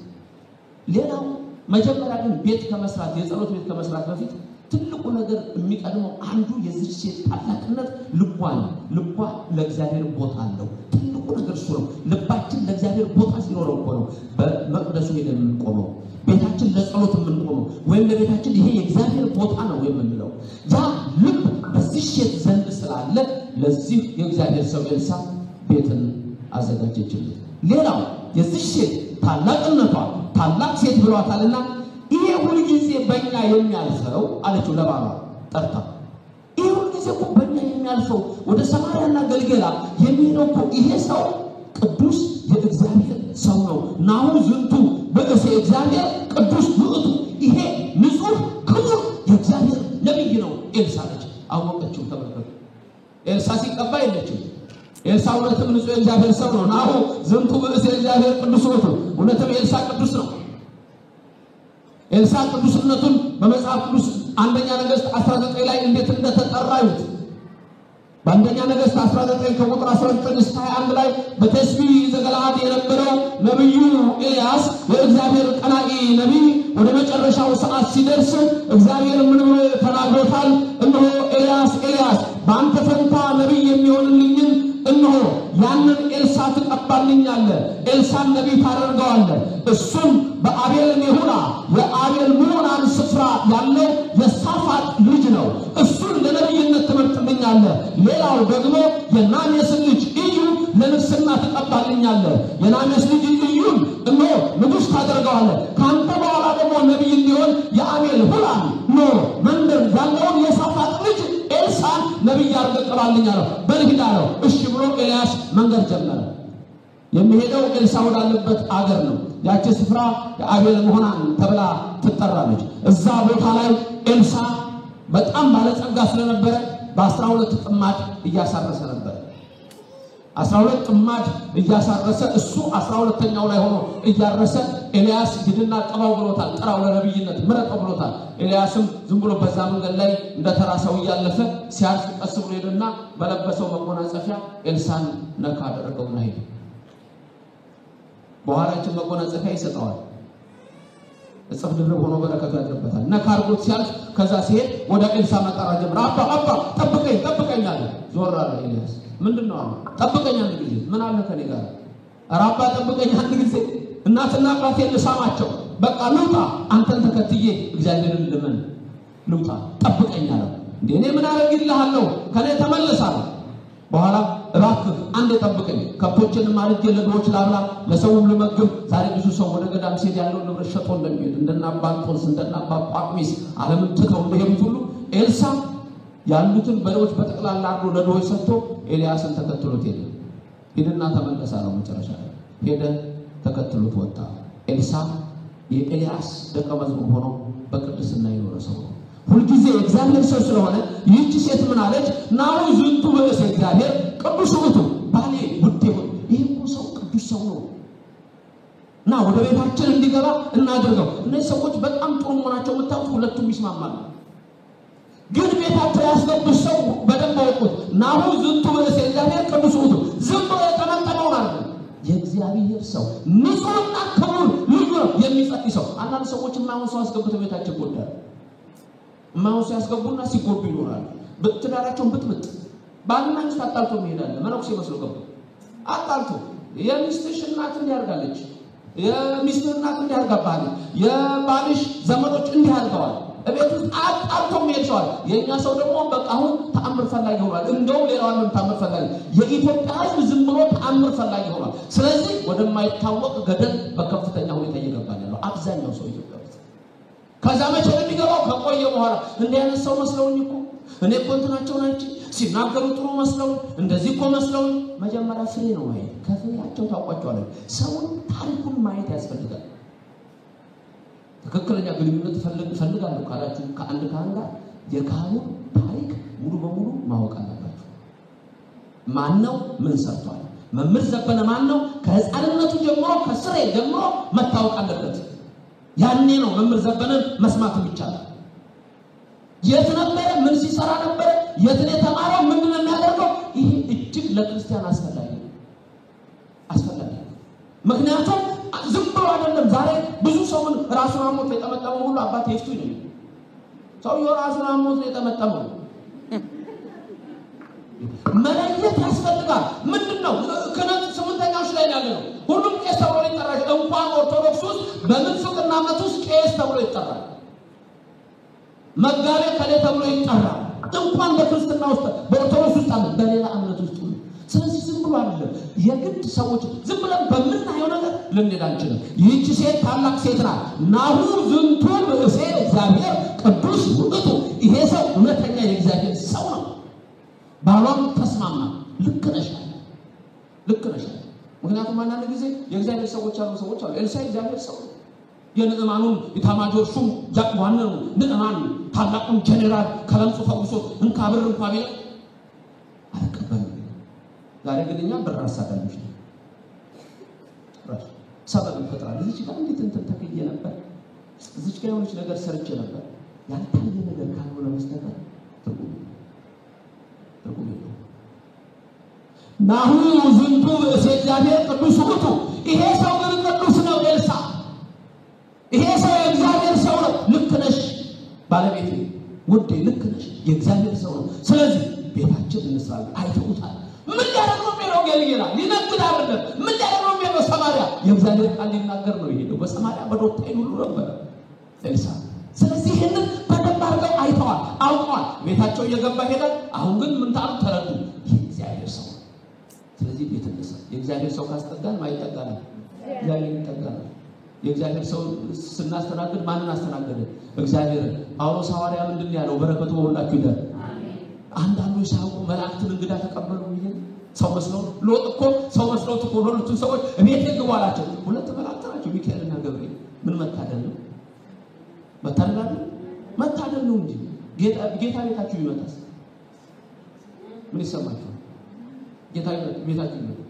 Speaker 1: ሌላው መጀመሪያ ግን ቤት ከመስራት የጸሎት ቤት ከመስራት በፊት ትልቁ ነገር የሚቀድመው አንዱ የዚህ ሴት ታላቅነት ልቧ ነው። ልቧ ለእግዚአብሔር ቦታ አለው። ትልቁ ነገር እሱ ነው። ልባችን ለእግዚአብሔር ቦታ ሲኖረው እኮ ነው በመቅደሱ ሄደን የምንቆመው፣ ቤታችን ለጸሎት የምንቆመው ወይም ለቤታችን ይሄ የእግዚአብሔር ቦታ ነው የምንለው። ያ ልብ በዚህ ሴት ዘንድ ስላለ ለዚህ የእግዚአብሔር ሰው ኤልሳዕ ቤትን አዘጋጀችለት። ሌላው የዚህ ሴት ታላቅነቷ ታላቅ ሴት ብሏታልና ይሄ ሁሉ ጊዜ በእኛ የሚያልፈው አለችው ለባሏ ጠርታ፣ ይሄ ሁሉ ጊዜ እኮ በእኛ የሚያልፈው ወደ ሰማርያና ገልገላ የሚሄደው እኮ ይሄ ሰው ቅዱስ የእግዚአብሔር ሰው ነው። ናሁ ዝንቱ በእሴ እግዚአብሔር ቅዱስ ውእቱ፣ ይሄ ንጹሕ ክቡር የእግዚአብሔር ነቢይ ነው ኤልሳዕ አለች። አወቀችው። ተመልከቱ፣ ኤልሳዕ ሲቀባ የለችም። ኤልሳዕ እውነትም ንጹሕ የእግዚአብሔር ሰው ነው። ናሁ ዝንቱ በእሴ እግዚአብሔር ቅዱስ ውእቱ፣ እውነትም ኤልሳዕ ቅዱስ ነው። ኤልሳዕ ቅዱስነቱን በመጽሐፍ ቅዱስ አንደኛ ነገሥት 19 ላይ እንዴት እንደተጠራ ይሁት። በአንደኛ ነገሥት 19 ከቁጥር 19 እስከ 21 ላይ በቴስቢ ዘገለዓድ የነበረው ነቢዩ ኤልያስ የእግዚአብሔር ቀናኢ ነቢይ ወደ መጨረሻው ሰዓት ሲደርስ እግዚአብሔር ምን ብሎ ተናግሮታል? እነሆ ኤልያስ ኤልያስ በአንተ ፈንታ ነቢይ የሚሆንልኝን እነሆ ያንን ኤልሳዕ ትቀባልኛለህ፣ ኤልሳዕ ነቢይ ታደርገዋለህ። እሱም በአቤል ሜሆላ የአቤል ሜሆላን ስፍራ ያለው የሳፋጥ ልጅ ነው። እሱን ለነቢይነት ትመርጥልኛለህ። ሌላው ደግሞ የናሜስን ልጅ ኢዩ ለንግሥና ትቀባልኛለህ። የናሜስ ልጅ ኢዩን እነሆ ንጉሥ ታደርገዋለህ። ከአንተ በኋላ ደግሞ ነቢይ እንዲሆን የአቤል ሁላን መንደር ያለውን የሳፋጥ ልጅ ኤልሳዕ ነቢይ ያርገቀባልኛለሁ በልሂድ አለው። እሺ ብሎ ኤልያስ መንገድ ጀመረ። የሚሄደው ኤልሳዕ ወዳለበት አገር ነው። ያቺ ስፍራ የአቤል ሜሆላን ተብላ ትጠራለች። እዛ ቦታ ላይ ኤልሳዕ በጣም ባለጸጋ ስለነበረ በ12 ጥማድ እያሳረሰ ነበር። 12 ጥማድ እያሳረሰ እሱ 12ኛው ላይ ሆኖ እያረሰ ኤልያስ ሂድና ቀባው ብሎታል። ጥራው ለነቢይነት ምረጠው ብሎታል። ኤልያስም ዝም ብሎ በዛ መንገድ ላይ እንደተራሰው እያለፈ ሲያልፍ ቀስ ብሎ ሄደና በለበሰው መጎናጸፊያ ኤልሳዕን ነካ አደረገውና ሄደ። በኋላችን መጎናጸፊያ ይሰጠዋል። እጽፍ ድርብ ሆኖ በረከቱ ያድርበታል። ነካ አድርጎት ሲያልፍ ከዛ ሲሄድ ወደ ኤልሳዕ መጣራት ጀመረ። አባ ጠብቀኝ ጠብቀኝ አለ። ዞር አለ ኤልያስ። ምንድነው አለ? ጠብቀኝ አንድ ጊዜ። ምን አለ ከኔ ጋር? ኧረ አባ ጠብቀኝ አንድ ጊዜ፣ እናትና አባቴን ልሳማቸው፣ በቃ ልውጣ፣ አንተን ተከትዬ እግዚአብሔርን ልመን ልውጣ፣ ጠብቀኝ አለ። እንዴ እኔ ምን አደርግልሃለሁ? ከኔ ተመለሳለሁ። በኋላ እባክህ አንድ ጠብቀኝ፣ ከብቶችን ማርጄ ለድሆች ላብላ፣ ለሰውም ልመግብ። ዛሬ ብዙ ሰው ወደ ገዳም ሲሄድ ያለውን ንብረት ሸጦ እንደሚሄድ እንደና አባ እንጦንስ እንደና አባ ጳቁሚስ ዓለምን ትተው እንደሄዱት ሁሉ ኤልሳዕ ያሉትን በሬዎች በጠቅላላ አድርጎ ለድሆች ሰጥቶ ኤልያስን ተከትሎት ሄደ። ሄደና ተመለሰ ነው። መጨረሻ ላይ ሄደ፣ ተከትሎት ወጣ። ኤልሳዕ የኤልያስ ደቀ መዝሙር ሆኖ በቅድስና የኖረ ሰው ነው። ሁልጊዜ እግዚአብሔር ሰው ስለሆነ ይህች ሴት ምን አለች? ናሁ ዝንቱ ብእሴ እግዚአብሔር ቅዱስ ውእቱ ባሌ ውዴ ሆይ ይሄ እኮ ሰው ቅዱስ ሰው ነው እና ወደ ቤታችን እንዲገባ እናድርገው። እነዚህ ሰዎች በጣም ጥሩ መሆናቸው የምታውቁት ሁለቱም ይስማማሉ። ግን ቤታቸው ያስገቡት ሰው በደንብ አውቁት። ናሁ ዝንቱ ብእሴ እግዚአብሔር ቅዱስ ውእቱ ዝም ብሎ የተመጠነው ማለት ነው። የእግዚአብሔር ሰው ንጹሕና ክቡር ልዩ ነው የሚጸድቅ ሰው። አንዳንድ ሰዎች የማይሆን ሰው አስገብተው ቤታቸው ይጎዳሉ። የማይሆን ሰው ያስገቡና ሲጎዱ ይኖራሉ። ትዳራቸውን ብጥብጥ ባልና ሚስት አጣልቶ ይሄዳል። መነኩሴ መስሎ ገቡ አጣልቶ የሚስትሽ እናት እንዲያርጋለች፣ የሚስትህ እናት እንዲያርጋባለች፣ የባልሽ ዘመዶች እንዲያርጋዋል። እቤቱ አጣልቶ ይሄዳል። የኛ ሰው ደግሞ በቃ አሁን ተአምር ፈላጊ ሆኗል። እንደው ሌላውን ተአምር ፈላጊ የኢትዮጵያ ሕዝብ ዝም ብሎ ተአምር ፈላጊ ሆኗል። ስለዚህ ወደማይታወቅ ገደል በከፍተኛ ሁኔታ እየገባን ነው አብዛኛው ሰው ኢትዮጵያ ውስጥ። ከዛ መቼ የሚገባው ከቆየ በኋላ እንዲህ አይነት ሰው መስለውኝ እኮ እኔ እኮ እንትናቸው ናቸው ሲናገሩ ጥሩ መስለው እንደዚህ እኮ መስለው መጀመሪያ ፍሬ ነው ማየት። ከፍሬያቸው ታውቋቸዋለህ። ሰውን ታሪኩን ማየት ያስፈልጋል። ትክክለኛ ግንኙነት ፈልጋለሁ ካላችሁ ከአንድ ካህን ጋር የካህኑ ታሪክ ሙሉ በሙሉ ማወቅ አለባችሁ። ማን ነው? ምን ሰርቷል? መምህር ዘበነ ማን ነው? ከህፃንነቱ ጀምሮ ከስሬ ጀምሮ መታወቅ አለበት። ያኔ ነው መምህር ዘበነን መስማት ይቻላል። የት ነበረ? ምን ሲሰራ ነበረ? የት ነው የተማረው? ምንድን ነው የሚያደርገው? ይሄ እጅግ ለክርስቲያን አስፈላጊ ነው። ምክንያቱም ዝም ብሎ አይደለም። ዛሬ ብዙ ሰው ምን ራሱን አሞት የጠመጠመው ሁሉ አባቴ ይፍቱ ይላል። ሰውየው ራሱን አሞት የጠመጠመው መለየት ያስፈልጋል። ምንድነው? ከነጥ ስምንተኛዎች ላይ ያለ ነው። ሁሉም ቄስ ተብሎ ይጠራል። እንኳን ኦርቶዶክስ ውስጥ በምንፍቅና እምነት ውስጥ ቄስ ተብሎ ይጠራል። መጋቤ ከሌ ተብሎ ይጠራል። እንኳን በክርስትና ውስጥ በኦርቶዶክስ ውስጥ አለ፣ በሌላ እምነት ውስጥ ነው። ስለዚህ ዝም ብሎ አይደለም የግድ ሰዎች ዝም ብለን በምናየው ነገር ልንሄድ አንችልም። ይህች ሴት ታላቅ ሴት ናት። ናሁ ዝንቱ ብእሴ እግዚአብሔር ቅዱስ ውእቱ ይሄ ሰው እውነተኛ የእግዚአብሔር ሰው ነው። ባሏም ተስማማ። ልክ ነሽ። ምክንያቱም አንዳንድ ጊዜ የእግዚአብሔር ሰዎች አሉ ኤልሳ እግዚአብሔር ሰው ነው። የንዕማኑን ኢታማጆር ሹም ዋናው ንዕማን ታላቁን ጄኔራል ከለምጹ ፈውሶ እንካ ብር እንኳ ቢል አልቀበልም። ዛሬ ግን እኛ ብር አሳዳጆች ነን። ሰበብ እንፈጥራለን። እዚህ ጋር እንዴት እንትን ተከየ ነበር፣ እዚህ ጋር የሆነች ነገር ሰርቼ ነበር ያልታየ ነገር ካልሆነ በስተቀር ትርጉም የለውም። ናሁ ዝንቱ ብእሴ እግዚአብሔር ቅዱስ ውእቱ ይሄ ሰው ግን ቅዱስ ነው። ኤልሳ ይሄ ሰው የእግዚአብሔር ሰው ነው። ልክ ነሽ ባለቤቴ ውዴ፣ ልክ ነሽ፣ የእግዚአብሔር ሰው ነው። ስለዚህ ቤታችን እንስራለን። አይተውታል። ምን ያደርገው ነው? ገልገላ ሊነግድ አይደለም። ምን ያደርገው ነው? ሰማርያ የእግዚአብሔር ቃል ሊናገር ነው የሄደው። በሰማርያ በዶታይን ሁሉ ነበር ኤልሳ። ስለዚህ ይሄንን በደንብ አድርገው አይተዋል፣ አውቀዋል። ቤታቸው እየገባ ሄዳል። አሁን ግን ምን ታሩ ተረዱ። የእግዚአብሔር ሰው። ስለዚህ ቤት እንስራ። የእግዚአብሔር ሰው ካስጠጋን ማይጠጋና እግዚአብሔር ይጠጋና። የእግዚአብሔር ሰው ስናስተናግድ ማንን አስተናገደ? እግዚአብሔርን። ጳውሎስ ሐዋርያ ምንድን ያለው? በረከቱ በሁላችሁ ይደር። አንዳንዶች ሳይሆኑ መላእክትን እንግዳ ተቀበሉ። ይሄ ሰው መስለው ሎጥ እኮ ሰው መስለው እኮ ሁለቱን ሰዎች እቤት ይገቡ አላቸው። ሁለት መላእክት ናቸው፣ ሚካኤልና ገብርኤል። ምን መታደል ነው? መታደል ነው እንጂ ጌታ ቤታችሁ ይመጣል። ምን ይሰማችሁ? ጌታ ቤታችሁ ይመጣል።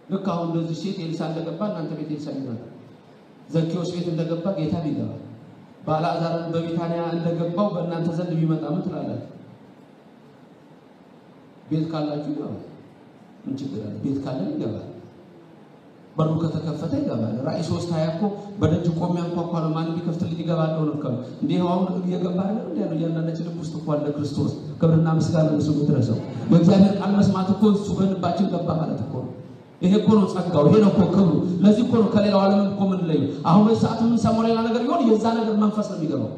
Speaker 1: ልክ አሁን እንደዚህ ሴት ኤልሳ እንደገባ እናንተ ቤት ኤልሳ ይመጣል። ዘኬዎስ ቤት እንደገባ ጌታ ይገባል። ባላዛርን በቢታንያ እንደገባው በእናንተ ዘንድ ቢመጣ ምን ትላላችሁ? ቤት ካላችሁ ይገባል። ምን ችግር አለ? ቤት ካለን ይገባል። በሩ ከተከፈተ ይገባል። ራእይ 3:20 እኮ በደጅ ቆሜ አንኳኳ ነው ማን ቢከፍትልኝ ይገባለሁ ነው እኮ። እንዴ አሁን እየገባ አይደል እንዴ? ነው ያንዳንዳችን ልብ ውስጥ እኮ አለ ክርስቶስ። ክብርና ምስጋና ለእሱ ይድረሰው። የእግዚአብሔር ቃል መስማት እኮ እሱ በልባችን ገባ ማለት እኮ ነው። ይሄ እኮ ነው ጸጋው፣ ይሄ ነው እኮ ክብሩ። ለዚህ እኮ ነው ከሌላው ዓለም እኮ ምን ላይ አሁን በሰዓት ምን ሰሞን ሌላ ነገር ይሆን የዛ ነገር መንፈስ ነው የሚገባው።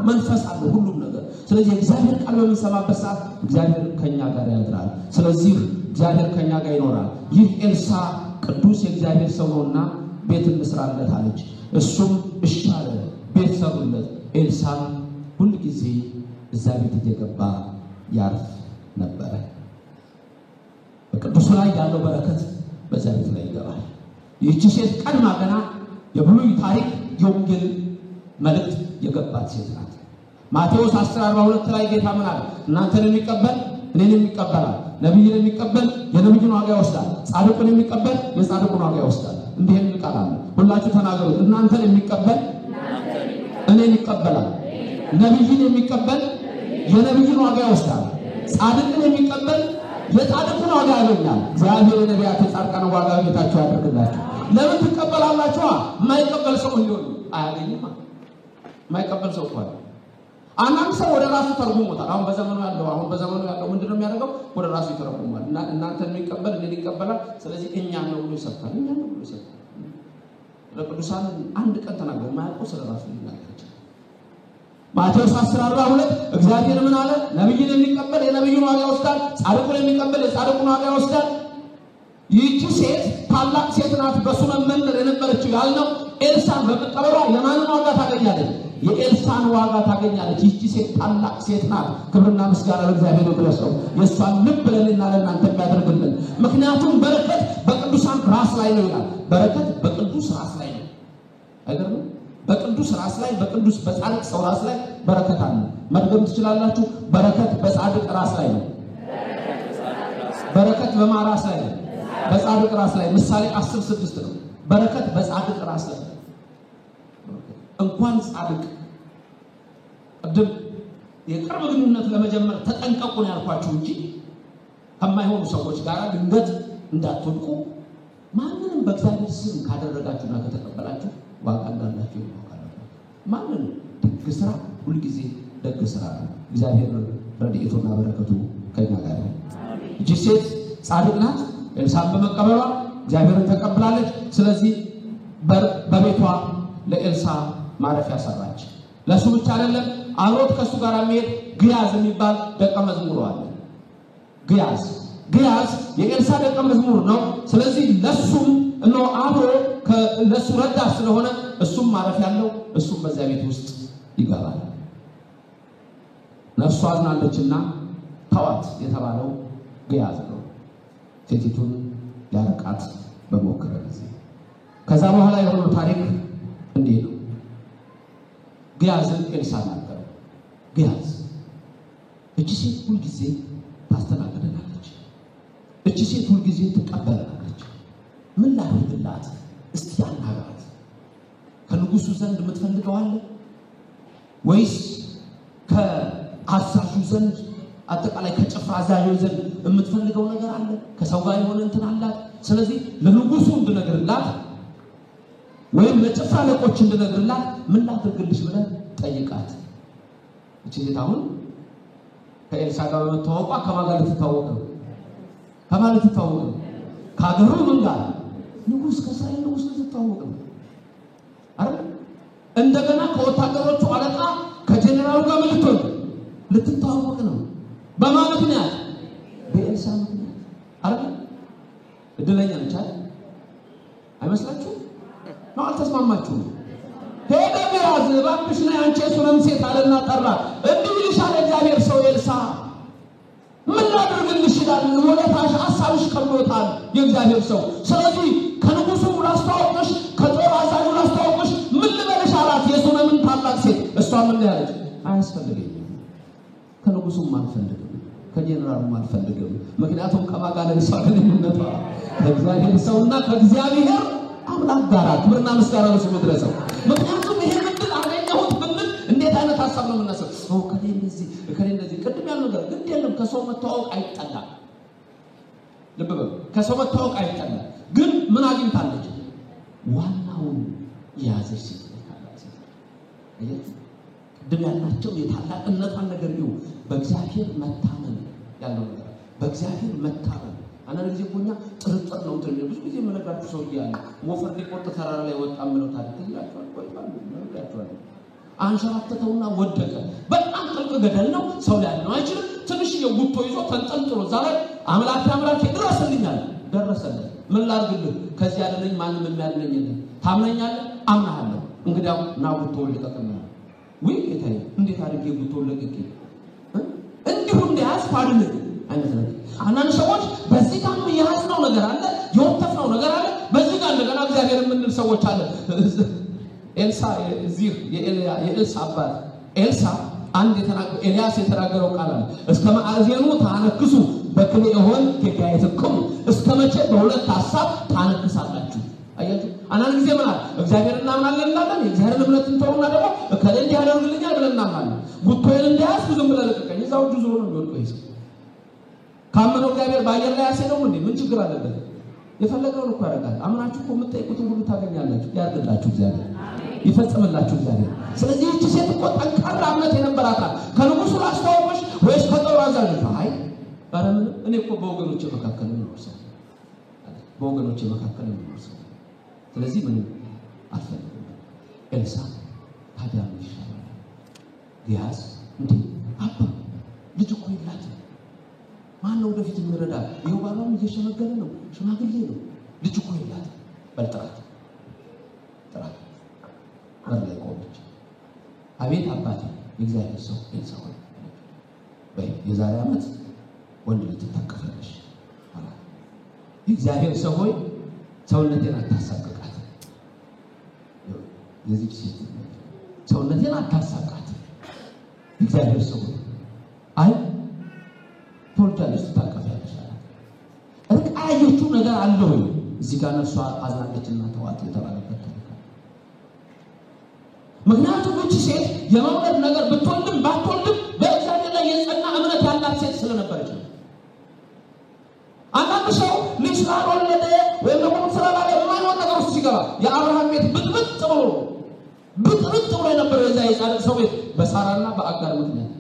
Speaker 1: መንፈስ አለ ሁሉም ነገር። ስለዚህ እግዚአብሔር ቃል በምንሰማበት ሰዓት እግዚአብሔር ከኛ ጋር ያድራል። ስለዚህ እግዚአብሔር ከኛ ጋር ይኖራል። ይህ ኤልሳ ቅዱስ የእግዚአብሔር ሰው ነውና ቤት እንስራለት አለች። እሱም እሺ አለ። ቤት ሰሩለት። ኤልሳም ሁሉ ጊዜ እዛ ቤት እየገባ ያርፍ ነበረ። በቅዱስ ላይ ያለው በረከት በዛ ቤት ላይ ይገባል። ይህች ሴት ቀድማ ገና የብሉይ ታሪክ የወንጌል መልእክት የገባት ሴት ናት። ማቴዎስ 10:42 ላይ ጌታ ምን አለ? እናንተን የሚቀበል እኔን የሚቀበላል፣ ነብይን የሚቀበል የነብዩን ዋጋ ይወስዳል፣ ጻድቁን የሚቀበል የጻድቁን ዋጋ ይወስዳል። እንዲህ የሚል ቃል አለ። ሁላችሁ ተናገሩት። እናንተን የሚቀበል እኔን ይቀበላል፣ ነብይን የሚቀበል የነብዩን ዋጋ ይወስዳል፣ ጻድቁን የሚቀበል የጻድቁን ዋጋ ያገኛል። እግዚአብሔር የነቢያት የጻድቃን ዋጋ ቤታቸው ያደርግላችሁ። ለምን ትቀበላላችሁ? የማይቀበል ሰው ሊሆን አያገኝም። የማይቀበል ሰው እንኳን አንዳንድ ሰው ወደ ራሱ ተርጉሞታል። አሁን በዘመኑ ያለው ምንድነው የሚያደርገው? ወደ ራሱ ይተረጉማል። እና እናንተን የሚቀበል እኔን ይቀበላል፣ ስለዚህ እኛ ነው ብሎ ይሰብካል። እኛ ነው ብሎ ይሰብካል። ለቅዱሳን አንድ ቀን ተናገሩ የማያውቀው ስለ ራሱ ይናገራል። ማቴዎስ 10:42 እግዚአብሔር ምን አለ? ነብይን የሚቀበል የነብዩን ዋጋ ይወስዳል፣ ጻድቁን የሚቀበል የጻድቁን ዋጋ ይወስዳል። ይህች ሴት ታላቅ ሴት ናት። በሱነም መንደር የነበረችው ያልነው ኤልሳን በመቀበሏ የማንን ዋጋ ታገኛለች? የኤልሳን ዋጋ ታገኛለች። ይህች ሴት ታላቅ ሴት ናት። ክብርና ምስጋና ለእግዚአብሔር ይድረሰው። የእሷን ልብ ለእኔና ለእናንተ የሚያደርግልን። ምክንያቱም በረከት በቅዱሳን ራስ ላይ ነው ይላል። በረከት በቅዱስ ራስ ላይ ነው አይደለም? በቅዱስ ራስ ላይ በቅዱስ በጻድቅ ሰው ራስ ላይ በረከት አለ። መድገም ትችላላችሁ። በረከት በጻድቅ ራስ ላይ ነው። በረከት በማን ራስ ላይ ነው? በጻድቅ ራስ ላይ። ምሳሌ 10:6 ነው። በረከት በጻድቅ ራስ ላይ እንኳን ጻድቅ ቅድም የቅርብ ግንኙነት ለመጀመር ተጠንቀቁ ነው ያልኳችሁ እንጂ ከማይሆኑ ሰዎች ጋር ድንገት እንዳትወድቁ። ማንንም በእግዚአብሔር ስም ካደረጋችሁና ከተቀበላችሁ ዋጋ እንዳላችሁ ይታወቃል። ማንንም ደግ ስራ ሁሉ ጊዜ ደግ ስራ ነው። እግዚአብሔር ረድኤቱና በረከቱ ከኛ ጋር ነው። እቺ ሴት ጻድቅ ናት። ኤልሳን በመቀበሏ እግዚአብሔርን ተቀብላለች። ስለዚህ በቤቷ ለኤልሳ ማረፊያ ሰራች። ለሱ ብቻ አይደለም፣ አብሮት ከሱ ጋር የሚሄድ ግያዝ የሚባል ደቀ መዝሙር አለ። ግያዝ የኤልሳ ደቀ መዝሙር ነው። ስለዚህ ለሱም እነሆ አብሮ ለሱ ረዳት ስለሆነ እሱም ማረፊያ ያለው እሱም በዚያ ቤት ውስጥ ይገባል። ነፍሷ አዝናለችና ተዋት የተባለው ግያዝ ነው። ሴቲቱን ያረቃት በሞከረ ጊዜ ከዛ በኋላ የሆነው ታሪክ እንዲህ ነው። ግያዝን ኤልሳ ናገረ። ግያዝ እቺ ሴት ሁሉ ጊዜ ታስተናግደናለች፣ እቺ ሴት ሁሉ ጊዜ ትቀበለናለች። ምን ላድርግላት? እስቲ አናግራት። ከንጉሱ ዘንድ የምትፈልገው አለ ወይስ ከአዛዡ ዘንድ አጠቃላይ ከጭፍራ አዛዡ ዘንድ የምትፈልገው ነገር አለ? ከሰው ጋር የሆነ እንትን አላት። ስለዚህ ለንጉሱ እንድነግርላት ወይም ለጭፍራ አለቆች እንድነግርላት ምን ላድርግልሽ ብለህ ጠይቃት። እቺ ሴት አሁን ከኤልሳ ጋር በመተዋወቋ ከማን ጋር ልትተዋወቅ ነው? ከሀገሩ ምን ጋር? ንጉስ ከእስራኤል ንጉስ ልትተዋወቅ ነው አይደል? እንደገና ከወታደሮቹ አለቃ ከጀነራሉ ጋር ልትተዋወቅ ነው። በማን ምክንያት? በኤልሳ ምክንያት አይደል? እድለኛ ነች አይመስላችሁም? ነው አልተስማማችሁም? ሄደ ግያዝ እባክሽ ነይ አንቺ ሱነም ሴት አለና ጠራ። እንዲህ ይልሻል እግዚአብሔር ሰው ኤልሳ ምን ላድርግልሽ ይላል። ወለታሽ ሐሳብሽ ከብዶታል የእግዚአብሔር ሰው። ስለዚህ ከንጉሱ ላስተዋወቅሽ፣ ከጦር አዛዡ ላስተዋወቅሽ ምን ልበልሽ አላት። የሱነምን ታላቅ ሴት እሷ ምን ያለች? አያስፈልገኝም፣ ከንጉሱም አልፈልግም፣ ከጀነራሉም አልፈልግም። ምክንያቱም ከማጋለል ሰው ግንኙነቷ ከእግዚአብሔር ሰውና ከእግዚአብሔር አምላክ ጋር ክብርና ምስጋና ለስሙ ይድረሰው። ምክንያቱም ይሄ ምድል አገኘሁት ብንል እንዴት አይነት ሐሳብ ነው የምናስበው? ሰው ከዚህ ቅድም ያለው ነገር ግን የለም። ከሰው መተዋወቅ አይጠላም። ልብ በሉ፣ ከሰው መተዋወቅ አይጠላም። ግን ምን አግኝታለች? ዋናውን የያዘች ሴት ታላቅ ሴት። ቅድም ያላቸው የታላቅነቷን ነገር ነው። በእግዚአብሔር መታመን ያለው ነገር በእግዚአብሔር መታመን። አንዳንድ ጊዜ እኮ እኛ ጥርጥር ነው እንትን ብዙ ጊዜ የምነግራችሁ ሰው እያለ ሞፈር ሊቆርጥ ተራራ ላይ ወጣ ምለው ታሪክ ይላችኋል። ቆይቷል አንሸራተተውና ወደቀ። በጣም ጥልቅ ገደል ነው። ሰው ላይ ነው አይችልም። ትንሽ የጉቶ ይዞ ተንጠልጥሎ ዛሬ አምላክ ድረስልኛል። ደረሰልኝ። ምን ላድርግልህ? ከዚህ ያለኝ ማንም የሚያድነኝ የለም። ታምነኛለህ? አምናለሁ። እንግዲያው ና ጉቶ ልቀቅና ወይ ጌታዬ እንዴት አድርጌ ጉቶ ልቀቅ? እንዲሁ እንዲያስ ፋድል አይነት ነገር። አንዳንድ ሰዎች በዚህ ጋር የያዝነው ነገር አለ፣ የወተፍነው ነገር አለ። በዚህ ጋር እንደገና እግዚአብሔር የምንል ሰዎች አለ። ኤልሳ እዚህ የኤልሳ አባት ኤልሳ አንድ የተናገረው ኤልያስ የተናገረው ቃል አለ እስከ ማዕዜኑ ታነክሱ በክኔ ይሆን ከጋይተኩም እስከ መቼ በሁለት ሐሳብ ታነክሳላችሁ አያችሁ አናን ጊዜ ማለት እግዚአብሔር እናምናለን እንላለን የእግዚአብሔር እምነት እንተውና ደግሞ ከለንዲ ያደርግልኛል ብለን እናምናለን ጉቶይን እንዲያስ ብዙም ብለን ለቀቀኝ እዛው ጁዙ ነው የሚወልቀው ይስ ካመነው እግዚአብሔር ባየር ላይ ያሰደው ምን ችግር አለበት የፈለገውን እኮ ያደርጋል አምናችሁ እኮ የምትጠይቁትን ሁሉ ታገኛላችሁ ያርግላችሁ እግዚአብሔር ይፈጽምላችሁ እግዚአብሔር ስለዚህ እቺ ሴት እኮ ጠንካራ እምነት የነበራት ከንጉሱ ላስተዋወቅሽ ወይስ ከጦር አዛዥ አይ ባረም እኔ እኮ በወገኖቼ መካከል ነው በወገኖቼ መካከል ነው ስለዚህ ምን አልፈልግም ኤልሳ ታዲያ ምን ይሻላል ጊያዝ እንዴ አባ ልጅ እኮ ይላል ማን ነው ወደፊት የሚረዳ ይኸው ባሏም እየሸመገለ ነው ሽማግሌ ነው ልጅ እኮ ይላል በልጥራት ጥራት ወርላይ ቆመች አቤት አባቴ የእግዚአብሔር ሰው ኤልሳ ሆይ በይ የዛሬ ዓመት ወንድ ልጅ ተታቀፈለሽ አላ የእግዚአብሔር ሰው ሆይ ሰውነቴን አታሳቅቃት የዚህ ሴት ሰውነቴን አታሳቅቃት እግዚአብሔር ሰው አይ ፖርታልስ ተታቀፈለሽ እርቃየችው ነገር አለው እዚህ ጋር ነፍሷ አዝናለችና ተዋት የተባለበት ምክንያቱም እቺ ሴት የመውለድ ነገር ብትወልድም ባትወልድም በእግዚአብሔር ላይ የጸና እምነት ያላት ሴት ስለነበረች ነው አንዳንድ ሰው ልጅ ስላልወለደ ወይም ደግሞ ስላላለ የማይሆን ነገር ውስጥ ሲገባ የአብርሃም ቤት ብጥብጥ ብሎ የነበረው የዛ የጻድቅ ሰው ቤት በሳራና በአጋር ምክንያት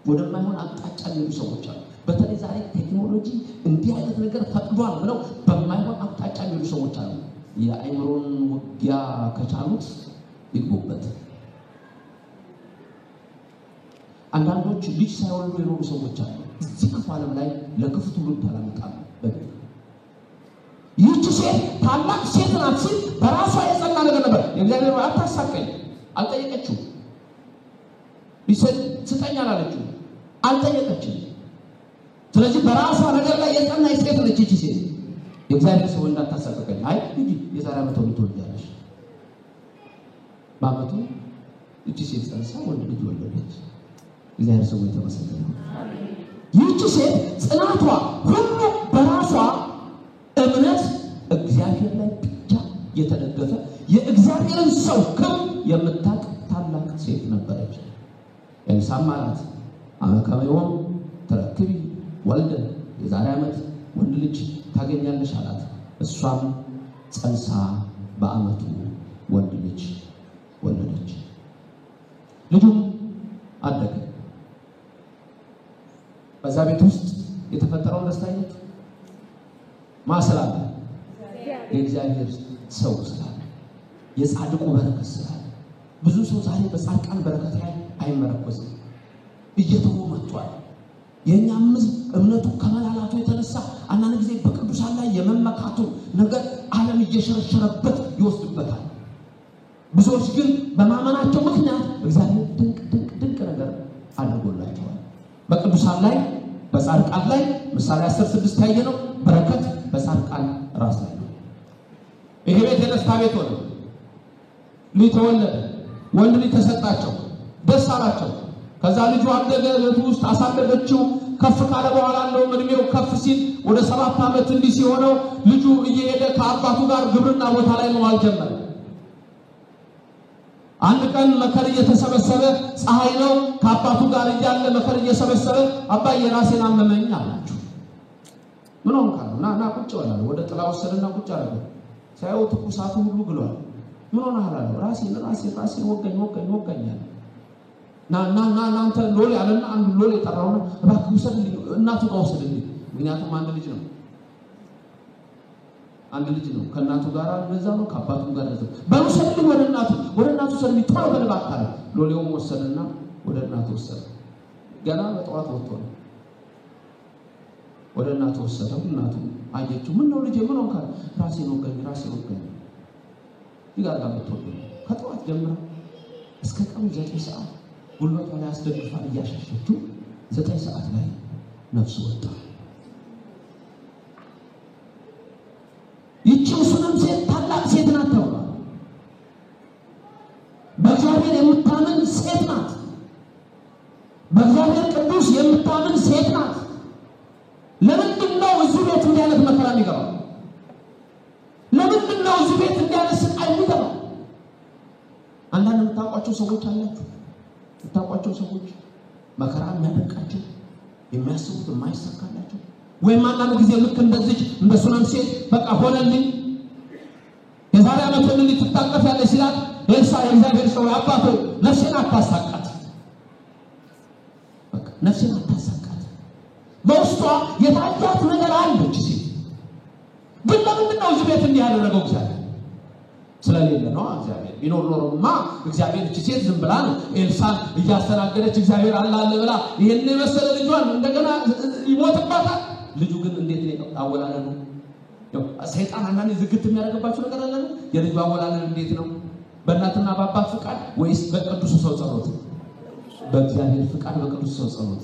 Speaker 1: ወደማይሆን አቅጣጫ የሚሄዱ ሰዎች አሉ በተለይ ዛሬ ቴክኖሎጂ እንዲህ አይነት ነገር ፈቅዷል ብለው በማይሆን አቅጣጫ የሚሄዱ ሰዎች አሉ የአይምሮን ውጊያ ከቻሉት ይቆበት አንዳንዶች ልጅ ሳይወልዱ የኖሩ ሰዎች አሉ እዚህ ክፉ ዓለም ላይ ለክፉ ትውልድ ተላልቃሉ ይህች ሴት ታላቅ ሴት ናት ሲል በራሷ የጸና ነገር ነበር የእግዚአብሔር አታሳቀኝ አልጠየቀችው ስጠኝ አላለችው አልጠየቀችም ስለዚህ በራሷ ነገር ላይ የጸና ሴት ነች ይህች ሴት የእግዚአብሔር ሰው እንዳታሳቀኝ አይ እንጂ የዛሬ ዓመት ትወልጃለሽ ባመቱ እቺ ሴት ጸንሳ ወንድ ልጅ ወለደች እግዚአብሔር ሰው የተመሰገነ አሜን ይህች ሴት ጽናቷ ሁሉ በራሷ እምነት እግዚአብሔር ላይ ብቻ የተደገፈ የእግዚአብሔርን ሰው ክብር የምታውቅ ታላቅ ሴት ነበረች ኤልሳ ማለት አመካመዮም ተረክቢ ወልደ የዛሬ ዓመት ወንድ ልጅ ታገኛለሽ አላት እሷም ጸንሳ በአመቱ ወንድ ልጅ ወለደች ልጁም አደገ በዛ ቤት ውስጥ የተፈጠረው ደስታ አይነት ማሰላም የእግዚአብሔር ሰው ስላለ የጻድቁ በረከት ስላለ ብዙ ሰው ዛሬ በጻድቃን በረከት ላይ አይመረኮዝም እየተወ መጥቷል የኛም እምነቱ ከመላላቱ የተነሳ አንዳንድ ጊዜ በቅዱሳን ላይ የመመካቱ ነገር ዓለም እየሸረሸረበት ይወስድበታል ብዙዎች ግን በማመናቸው ምክንያት እግዚአብሔር ድንቅ ነገር አድርጎላቸዋል በቅዱሳን ላይ በጻድቃን ላይ ምሳሌ 10:6 ያየነው በረከት በጻድቃን ራስ ላይ ነው ይሄ ቤት የደስታ ቤት ሆነ ልጅ ተወለደ ወንድ ልጅ ተሰጣቸው ደስ አላቸው ከዛ ልጁ አደገ ቤቱ ውስጥ አሳደገችው ከፍ ካለ በኋላ ነው እድሜው ከፍ ሲል ወደ 7 ዓመት እንዲህ ሲሆነው ልጁ እየሄደ ከአባቱ ጋር ግብርና ቦታ ላይ መዋል ጀመረ አንድ ቀን መከር እየተሰበሰበ ፀሐይ ነው ከአባቱ ጋር እያለ መከር እየሰበሰበ አባዬ ራሴን አመመኝ አላችሁ ምን ሆንካል ና ቁጭ ወላለ ወደ ጥላ ወሰደና ቁጭ አረገ ሳይው ትኩሳቱ ሁሉ ብሏል ምን ሆነሃል አለው ራሴን ወገኝ ና አንተ ሎሌ አለና አንድ ሎሌ ጠራውና እባክህ ወሰድልኝ እናቱ ጋር ወሰድልኝ ምክንያቱም አንድ ልጅ ነው ከእናቱ ጋር እንደዛ ነው ከአባቱ ጋር እንደዛ በሩሰልኝ ወደ እናቱ ሰልኝ ቶሎ በልባታል ሎሌውም ወሰደና ወደ እናቱ ወሰደ ገና በጠዋት ወጥቶ ነው ወደ እናቱ ወሰደው እናቱ አየችው ምን ነው ልጅ ምን ሆንካል ራሴን ወገኝ ይጋር ጋር ተወጡ ከጠዋት ጀምሮ እስከ ቀኑ 9 ሰዓት ጉልበቷ ላይ አስደግፋ እያሻሸችው 9 ሰዓት ላይ ነፍሱ ወጣ ይቺው ሱንም ሴት ታላቅ ሴት ናት ተብሏል በእግዚአብሔር ቅዱስ የምታምን ሴት ናት። ለምንድን ነው እዚህ ቤት እንዲህ አይነት መከራ የሚገባው? ለምንድን ነው እዚህ ቤት እንዲህ አይነት ስቃይ የሚገባው? አንዳንድ የምታውቋቸው ሰዎች አላችሁ። የምታውቋቸው ሰዎች መከራ የሚያደርቃቸው የሚያስቡት የማይሳካላቸው ወይም አንዳንድ ጊዜ ልክ እንደዚህ እንደ ሱነም ሴት በቃ ሆነልኝ የዛሬ ዓመት ሆነልኝ ትታቀፊያለሽ ሲላት ኤልሳ የእግዚአብሔር ሰው አባቶ ነፍሴን አታሳቃት፣ በቃ ነፍሴን አታሳቃት። በውስጧ የታያት ነገር አለች ሴት። ግን ለምንድን ነው እዚህ ቤት እንዲህ ያደረገው? እግዚአብሔር ስለሌለ ነው። እግዚአብሔር ቢኖር ኖሮማ እግዚአብሔር እቺ ሴት ዝም ብላ ነው ኤልሳን እያስተናገደች እግዚአብሔር አለ ብላ ይሄን የመሰለ ልጇን እንደገና ይሞትባታል። ልጁ ግን እንዴት ነው አወላለዱ? ሰይጣን አንዳንዴ ዝግት የሚያደርግባችሁ ነገር አለ። የልጁ አወላለድ እንዴት ነው? በእናትና በአባት ፍቃድ ወይስ በቅዱስ ሰው ጸሎት? በእግዚአብሔር ፍቃድ በቅዱስ ሰው ጸሎት።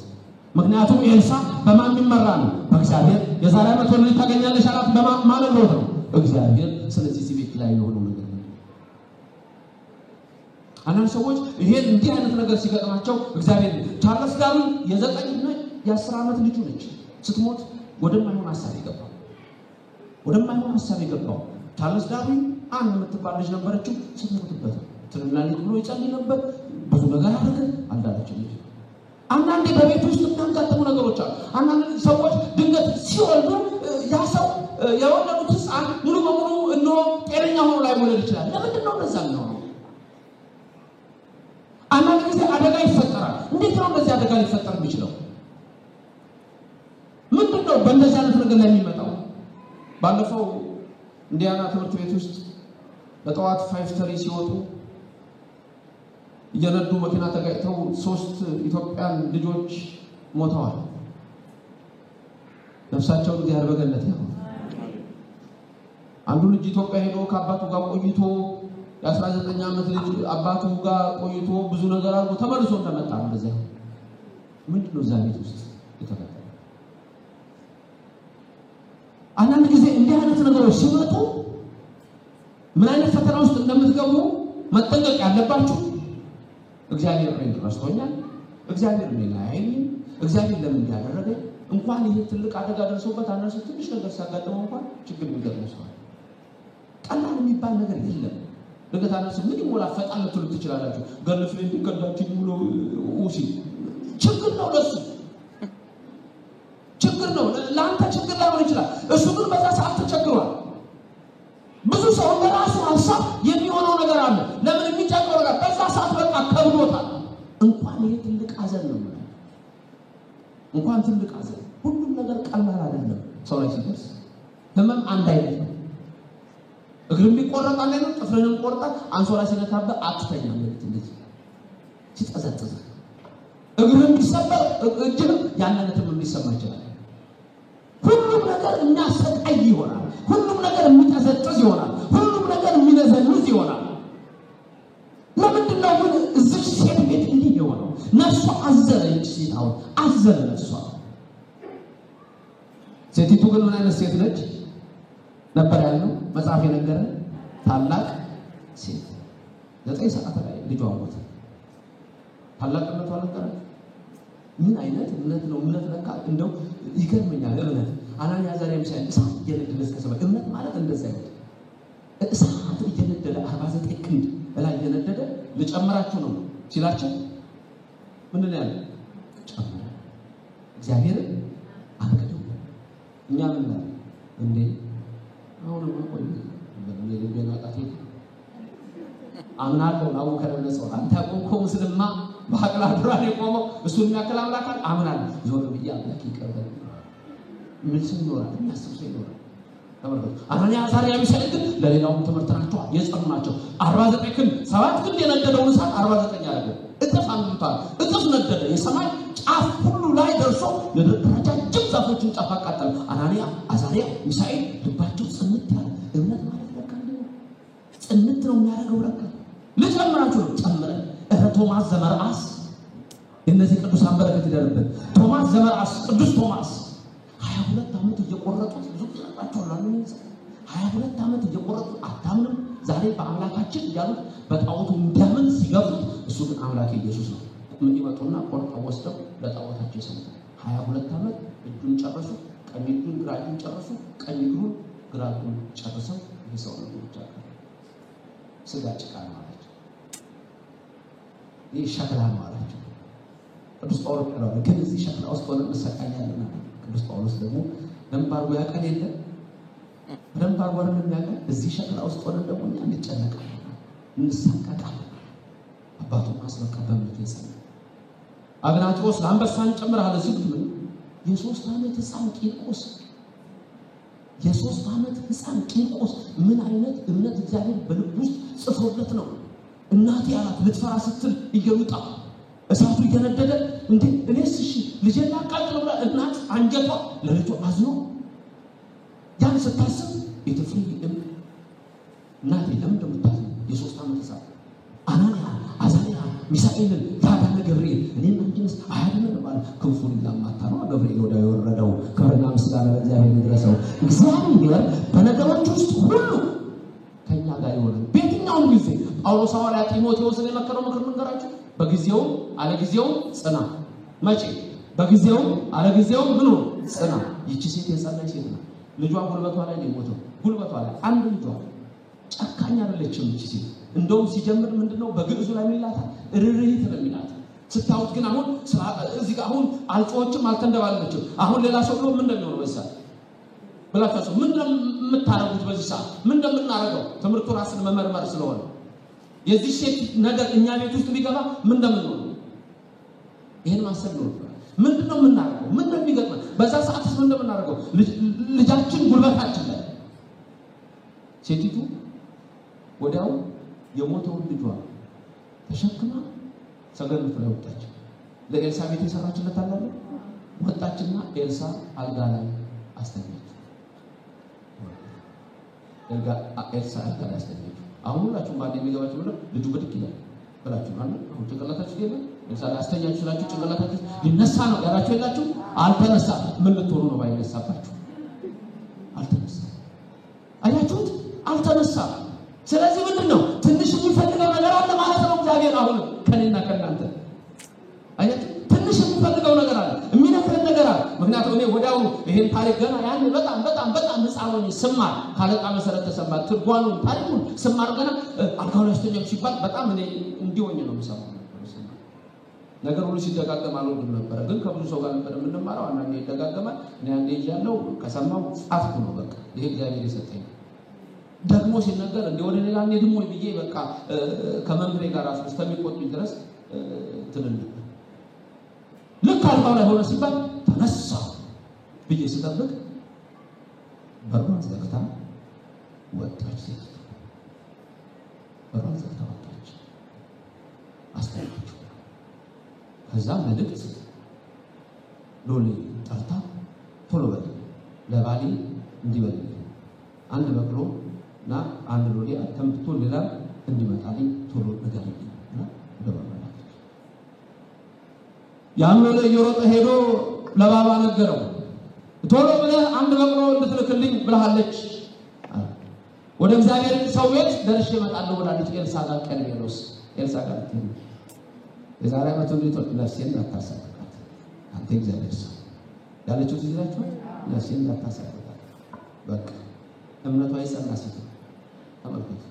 Speaker 1: ምክንያቱም ኤልሳ በማን ይመራ ነው? በእግዚአብሔር። የዛሬ ዓመት ወልድ ታገኛለሽ አላት። በማን ነው? እግዚአብሔር። ስለዚህ እዚህ ቤት ላይ የሆነው ነገር ነው። አንዳንድ ሰዎች ይሄን እንዲህ አይነት ነገር ሲገጥማቸው እግዚአብሔር ቻርልስ ዳርዊን የ9 እና የ10 ዓመት ልጅ ነች ስትሞት ወደማይሆን ሐሳብ የገባው ቻርልስ ዳርዊን አንድ የምትባል ልጅ ነበረችው። ስትሞትበት ትንናለች ብሎ ይጸልይ ነበር። ብዙ ነገር አደረገ፣ አልዳነች ልጅ። አንዳንዴ በቤት ውስጥ የሚያጋጥሙ ነገሮች አሉ። አንዳንድ ሰዎች ድንገት ሲወልዱ ያ ሰው የወለዱት ሕፃን ሙሉ በሙሉ እነሆ ጤነኛ ሆኖ ላይ ወለድ ይችላል። ለምንድን ነው እንደዛ የሚሆነው? አንዳንድ ጊዜ አደጋ ይፈጠራል። እንዴት ነው እንደዚህ አደጋ ሊፈጠር የሚችለው? ምንድን ነው በእንደዚህ አይነት ነገር ላይ የሚመጣው? ባለፈው ኢንዲያና ትምህርት ቤት ውስጥ በጠዋት 5:30 ሲወጡ እየነዱ መኪና ተጋጭተው 3 ኢትዮጵያን ልጆች ሞተዋል። ነፍሳቸውን እግዚአብሔር በገነት ያው። አንዱ ልጅ ኢትዮጵያ ሄዶ ከአባቱ ጋር ቆይቶ የ19 ዓመት ልጅ አባቱ ጋር ቆይቶ ብዙ ነገር አድርጎ ተመልሶ እንደመጣ እንደዚያ። ምንድነው እዛ ቤት ውስጥ የተፈጠረው? አንዳንድ ጊዜ እንዲህ አይነት ነገሮች ሲመጡ ምን አይነት ፈተና ውስጥ እንደምትገቡ መጠንቀቅ ያለባችሁ። እግዚአብሔር ነው ረስቶኛል፣ እግዚአብሔር ነው ላይ እግዚአብሔር ለምን ያደረገ እንኳን ይሄ ትልቅ አደጋ ደርሶበት አነሱ ትንሽ ነገር ሲያጋጥመው እንኳን ችግር የሚገጥመው ሰው ቀላል የሚባል ነገር የለም። ለገታ ነው ምን ይሞላ ፈጣን ልትሉ ትችላላችሁ። ገለፍ እንዲቀዳችሁ ብሎ ኡሲ ችግር ነው ለሱ ችግር ነው ለአንተ ችግር ላይሆን ይችላል። እሱ ግን በዛ ሰዓት ተቸግሯል። ብዙ ሰው በራሱ ሐሳብ የሚሆነው ነገር አለ። ለምን የሚጨቀው ነገር በዛ ሰዓት በቃ ከብዶታል። እንኳን ይሄ ትልቅ ሐዘን ነው። እንኳን ትልቅ ሐዘን ሁሉም ነገር ቀላል አይደለም። ሰው ላይ ሲደርስ ህመም አንድ አይነት ነው። እግርም ቢቆረጥ አንድ አይነት፣ ጥፍርንም ቆርጣ አንሶላ ሲነካበት አትተኛም። እንደዚህ ሲጠዘጥዝ እግርም ቢሰበር እጅም ያንነትም ሊሰማ ይችላል። ሁሉም ነገር የሚያሰቃይ ይሆናል። ሁሉም ነገር የሚጠዘጥዝ ይሆናል። ሁሉም ነገር የሚነዘንዝ ይሆናል። ለምንድን ነው ግን እዚህ ሴት ቤት እንዲህ የሆነው? ነፍሷ አዘነች። ሲታው አዘነ ነፍሷ። ሴቲቱ ግን ምን አይነት ሴት ነች ነበር ያለው መጽሐፍ የነገረን? ታላቅ ሴት 9 ሰዓት ላይ ልጇ ሞተ። ታላቅነቷ ነገር ምን አይነት እምነት ነው? እምነት ለካ እንደው ይገርመኛል። እምነት አናንያ ዛሬም ሳይል እሳት እየነደደ እስከሰበ እምነት ማለት እንደዛ አይነት እሳት እየነደደ 49 ክንድ ላይ እየነደደ ልጨምራችሁ ነው ሲላቸው ምንድን ነው ያለው? ጨምራ እግዚአብሔር አልከደው። እኛ ምን ነው እንዴ አሁን ቆይ ለምን ቃቴ አምናለሁ ነው ከረነሰው አንተ ቆንኮ ሙስልማ በአቅላ ድራን የቆመው እሱ የሚያከል አምላክ አምናለሁ። ዞር ብዬ አምላክ ይቀርባል ምን ሲኖር የሚያስብ ሲኖር ተመልከቱ። አናንያ አዛርያ ሚሳኤል ግን ለሌላው ትምህርት ናቸው፣ የጸኑ ናቸው። 49 ክንድ 7 ክንድ የነደደውን እሳት 49 ያደረገ እጥፍ አምጥቷል። እጥፍ ነደደ። የሰማይ ጫፍ ሁሉ ላይ ደርሶ ለረጃጅም ዛፎችን ጫፍ አቃጠለ። አናንያ አዛርያ ሚሳኤል ልባቸው ጽንት ያለ እምነት ማለት ለካ ጽንት ነው የሚያደርገው። ለካ ልጨምራችሁ ነው ጨምረን ቶማስ ዘመርአስ እነዚህ ቅዱሳን በረከት ይደርብን። ቶማስ ዘመርአስ ቅዱስ ቶማስ 22 ዓመት እየቆረጡት ብዙ ተናጣጣው ነው። 22 ዓመት እየቆረጡት አታምንም ዛሬ በአምላካችን ያሉት በጣዖቱ እንዲያምን ሲገፉት እሱ ግን አምላክ ኢየሱስ ነው። ምን ይመጡና ቆርጠው ወስደው ለጣዖታቸው ይሰጡ 22 ዓመት እጁን ጨረሱ ቀኝ እጁን ግራ እጁን ጨረሱ ቀኝ እጁን ግራ እጁን ጨርሰው ይሰው ነው ይቻላል ስጋ ጭቃ ማለት ይህ ሸክላ ማለት ቅዱስ ጳውሎስ ነው ግን እዚህ ሸክላ ውስጥ ሆነን እንሰቃያለን ቅዱስ ጳውሎስ ደግሞ ደንባርጎ ያቀል የለ ደንባርጎ እንደሚያቀል እዚህ ሸክላ ውስጥ ሆነን ደግሞ እኛ እንጨነቃለን እንሰቃቃለን አባቱን ማስበቀበም ይተሰነ አግናጢዎስ ለአንበሳን ጨምራለ ሲሉት ምን የ3 ዓመት ህፃን ቂርቆስ የ3 ዓመት ህፃን ቂርቆስ ምን አይነት እምነት እግዚአብሔር በልቡ ውስጥ ጽፎለት ነው እናት ያላት ልትፈራ ስትል እየሩጣ እሳቱ እየነደደ እንዴ እኔስ እሺ ልጄን ላቃጥል ብላ እናት አንጀቷ ለልጇ አዝኖ ያን ስታስብ የትፍሪ እናት ለምን እንደምታዝ የ3 ዓመት ህፃን አናንያ አዛርያ ሚሳኤልን ታዳነ ገብርኤል እኔና አንቺስ አያድነን ማለት ክንፉን ለማታ ነው ገብርኤል ወደ ወረደው ክብርና ምስጋና ለእግዚአብሔር ይድረሰው እግዚአብሔር በነገሮች ውስጥ ሁሉ ከኛ ጋር ይሆናል በየትኛውም ጊዜ ጳውሎስ ሐዋርያ ጢሞቴዎስን የመከረው ምክር መንገራችሁ በጊዜው አለጊዜው ጽና መቼ በጊዜው አለጊዜው ምን ጽና ይቺ ሴት የጸናች ሴት ነው ልጇ ጉልበቷ ላይ ነው የሞተው ጉልበቷ ላይ አንድ ልጇ ጨካኝ አይደለችም እቺ ሴት እንደውም ሲጀምር ምንድነው በግዕዙ ላይ የሚላታል ርርሂት ነው የሚላት ስታውት ግን አሁን እዚህ ጋር አሁን አልጾችም አልተንደባለችም አሁን ሌላ ሰው ነው ምን እንደሚሆነው በዛ ብላታው ምን እንደምታረጉት በዚህ ሰዓት ምን እንደምናረጋው ትምህርቱ ራስን መመርመር ስለሆነ የዚህ ሴት ነገር እኛ ቤት ውስጥ ቢገባ ምን እንደምንሆነው ይሄን ማሰብ ነው ምንድነው የምናረጋው ምን እንደሚገጥመን በዛ ሰዓት ምን እንደምናረጋው ልጃችን ጉልበታችን ላይ ሴቲቱ ወዲያው የሞተው ልጇ ተሸክማ ሰገነት ላይ ወጣች ለኤልሳ ቤት የሰራችለት አለ ወጣችና ኤልሳ አልጋ ላይ አስተኛች ኤልሳ አልጋ ላይ አስተኛች አሁን ሁላችሁም ባንዴ የሚገባችሁ ብለ ልጁ ብድቅ ይላል ብላችሁ ማለት አሁን ጭንቅላታችሁ ይገባ ኤልሳ ላይ አስተኛች ስላችሁ ጭንቅላታችሁ ይነሳ ነው ያላችሁ የላችሁ አልተነሳ ምን ልትሆኑ ነው ባይነሳባችሁ አልተነሳ አያችሁት አልተነሳ ስለዚህ ምንድነው ትንሽ የሚፈልገው ነገር አለ ማለት ነው እግዚአብሔር አሁን ከኔና ከናንተ አያት ትንሽ የሚፈልገው ነገር አለ የሚነክረን ነገር አለ ምክንያቱም እኔ ወዳው ይሄን ታሪክ ገና ያን በጣም ህፃኖኝ ስማር ካለቃ መሰረት ተሰማ ትርጓኑ ታሪኩን ስማር ገና አልጋው ላይ አስተኛም ሲባል በጣም እኔ እንዲሆኝ ነው የምሰማው ነገር ሁሉ ሲደጋገም አልወድም ነበር ግን ከብዙ ሰው ጋር ነበር የምንማረው አንዳንዴ ይደጋገማል እኔ አንዴ ይያለው ከሰማው ጻፍኩ ነው በቃ ይሄ እግዚአብሔር የሰጠኝ ደግሞ ሲነገር እንደወደ ሌላ እንደድሞ ይብዬ በቃ ከመምሬ ጋር አፍ እስከሚቆጥኝ ድረስ ትልል ልክ አልባው ላይ ሆነ ሲባል ተነሳ ብዬ ስጠብቅ በሩን ዘግታ ወጣች ሴት በሩን ዘግታ ወጣች አስተያየች ከዛ መልእክት ሎሌ ጠርታ ቶሎ በል ለባሊ እንዲበል አንድ በቅሎ ና አንድ ሎሌ አተምጥቶ ሌላ እንዲመጣልኝ ቶሎ ነገርልኝ እና ደባባላች ያን ሎሌ እየሮጠ ሄዶ ለባባ ነገረው ቶሎ ብለህ አንድ በቅሎ እንድትልክልኝ ብለሃለች ወደ እግዚአብሔር ሰው ቤት ደርሼ እመጣለሁ ብላለች ኤልሳ ጋር ቀርቤሎስ ኤልሳ ጋር የዛሬ ዓመት ወንድቶች ነፍሴን እንዳታሳቅቃት አንተ እግዚአብሔር ሰው ያለችው ትይዛችሁ ነፍሴን እንዳታሳቅቃት በቃ እምነቷ ይጸና ሴት ተመልከቱ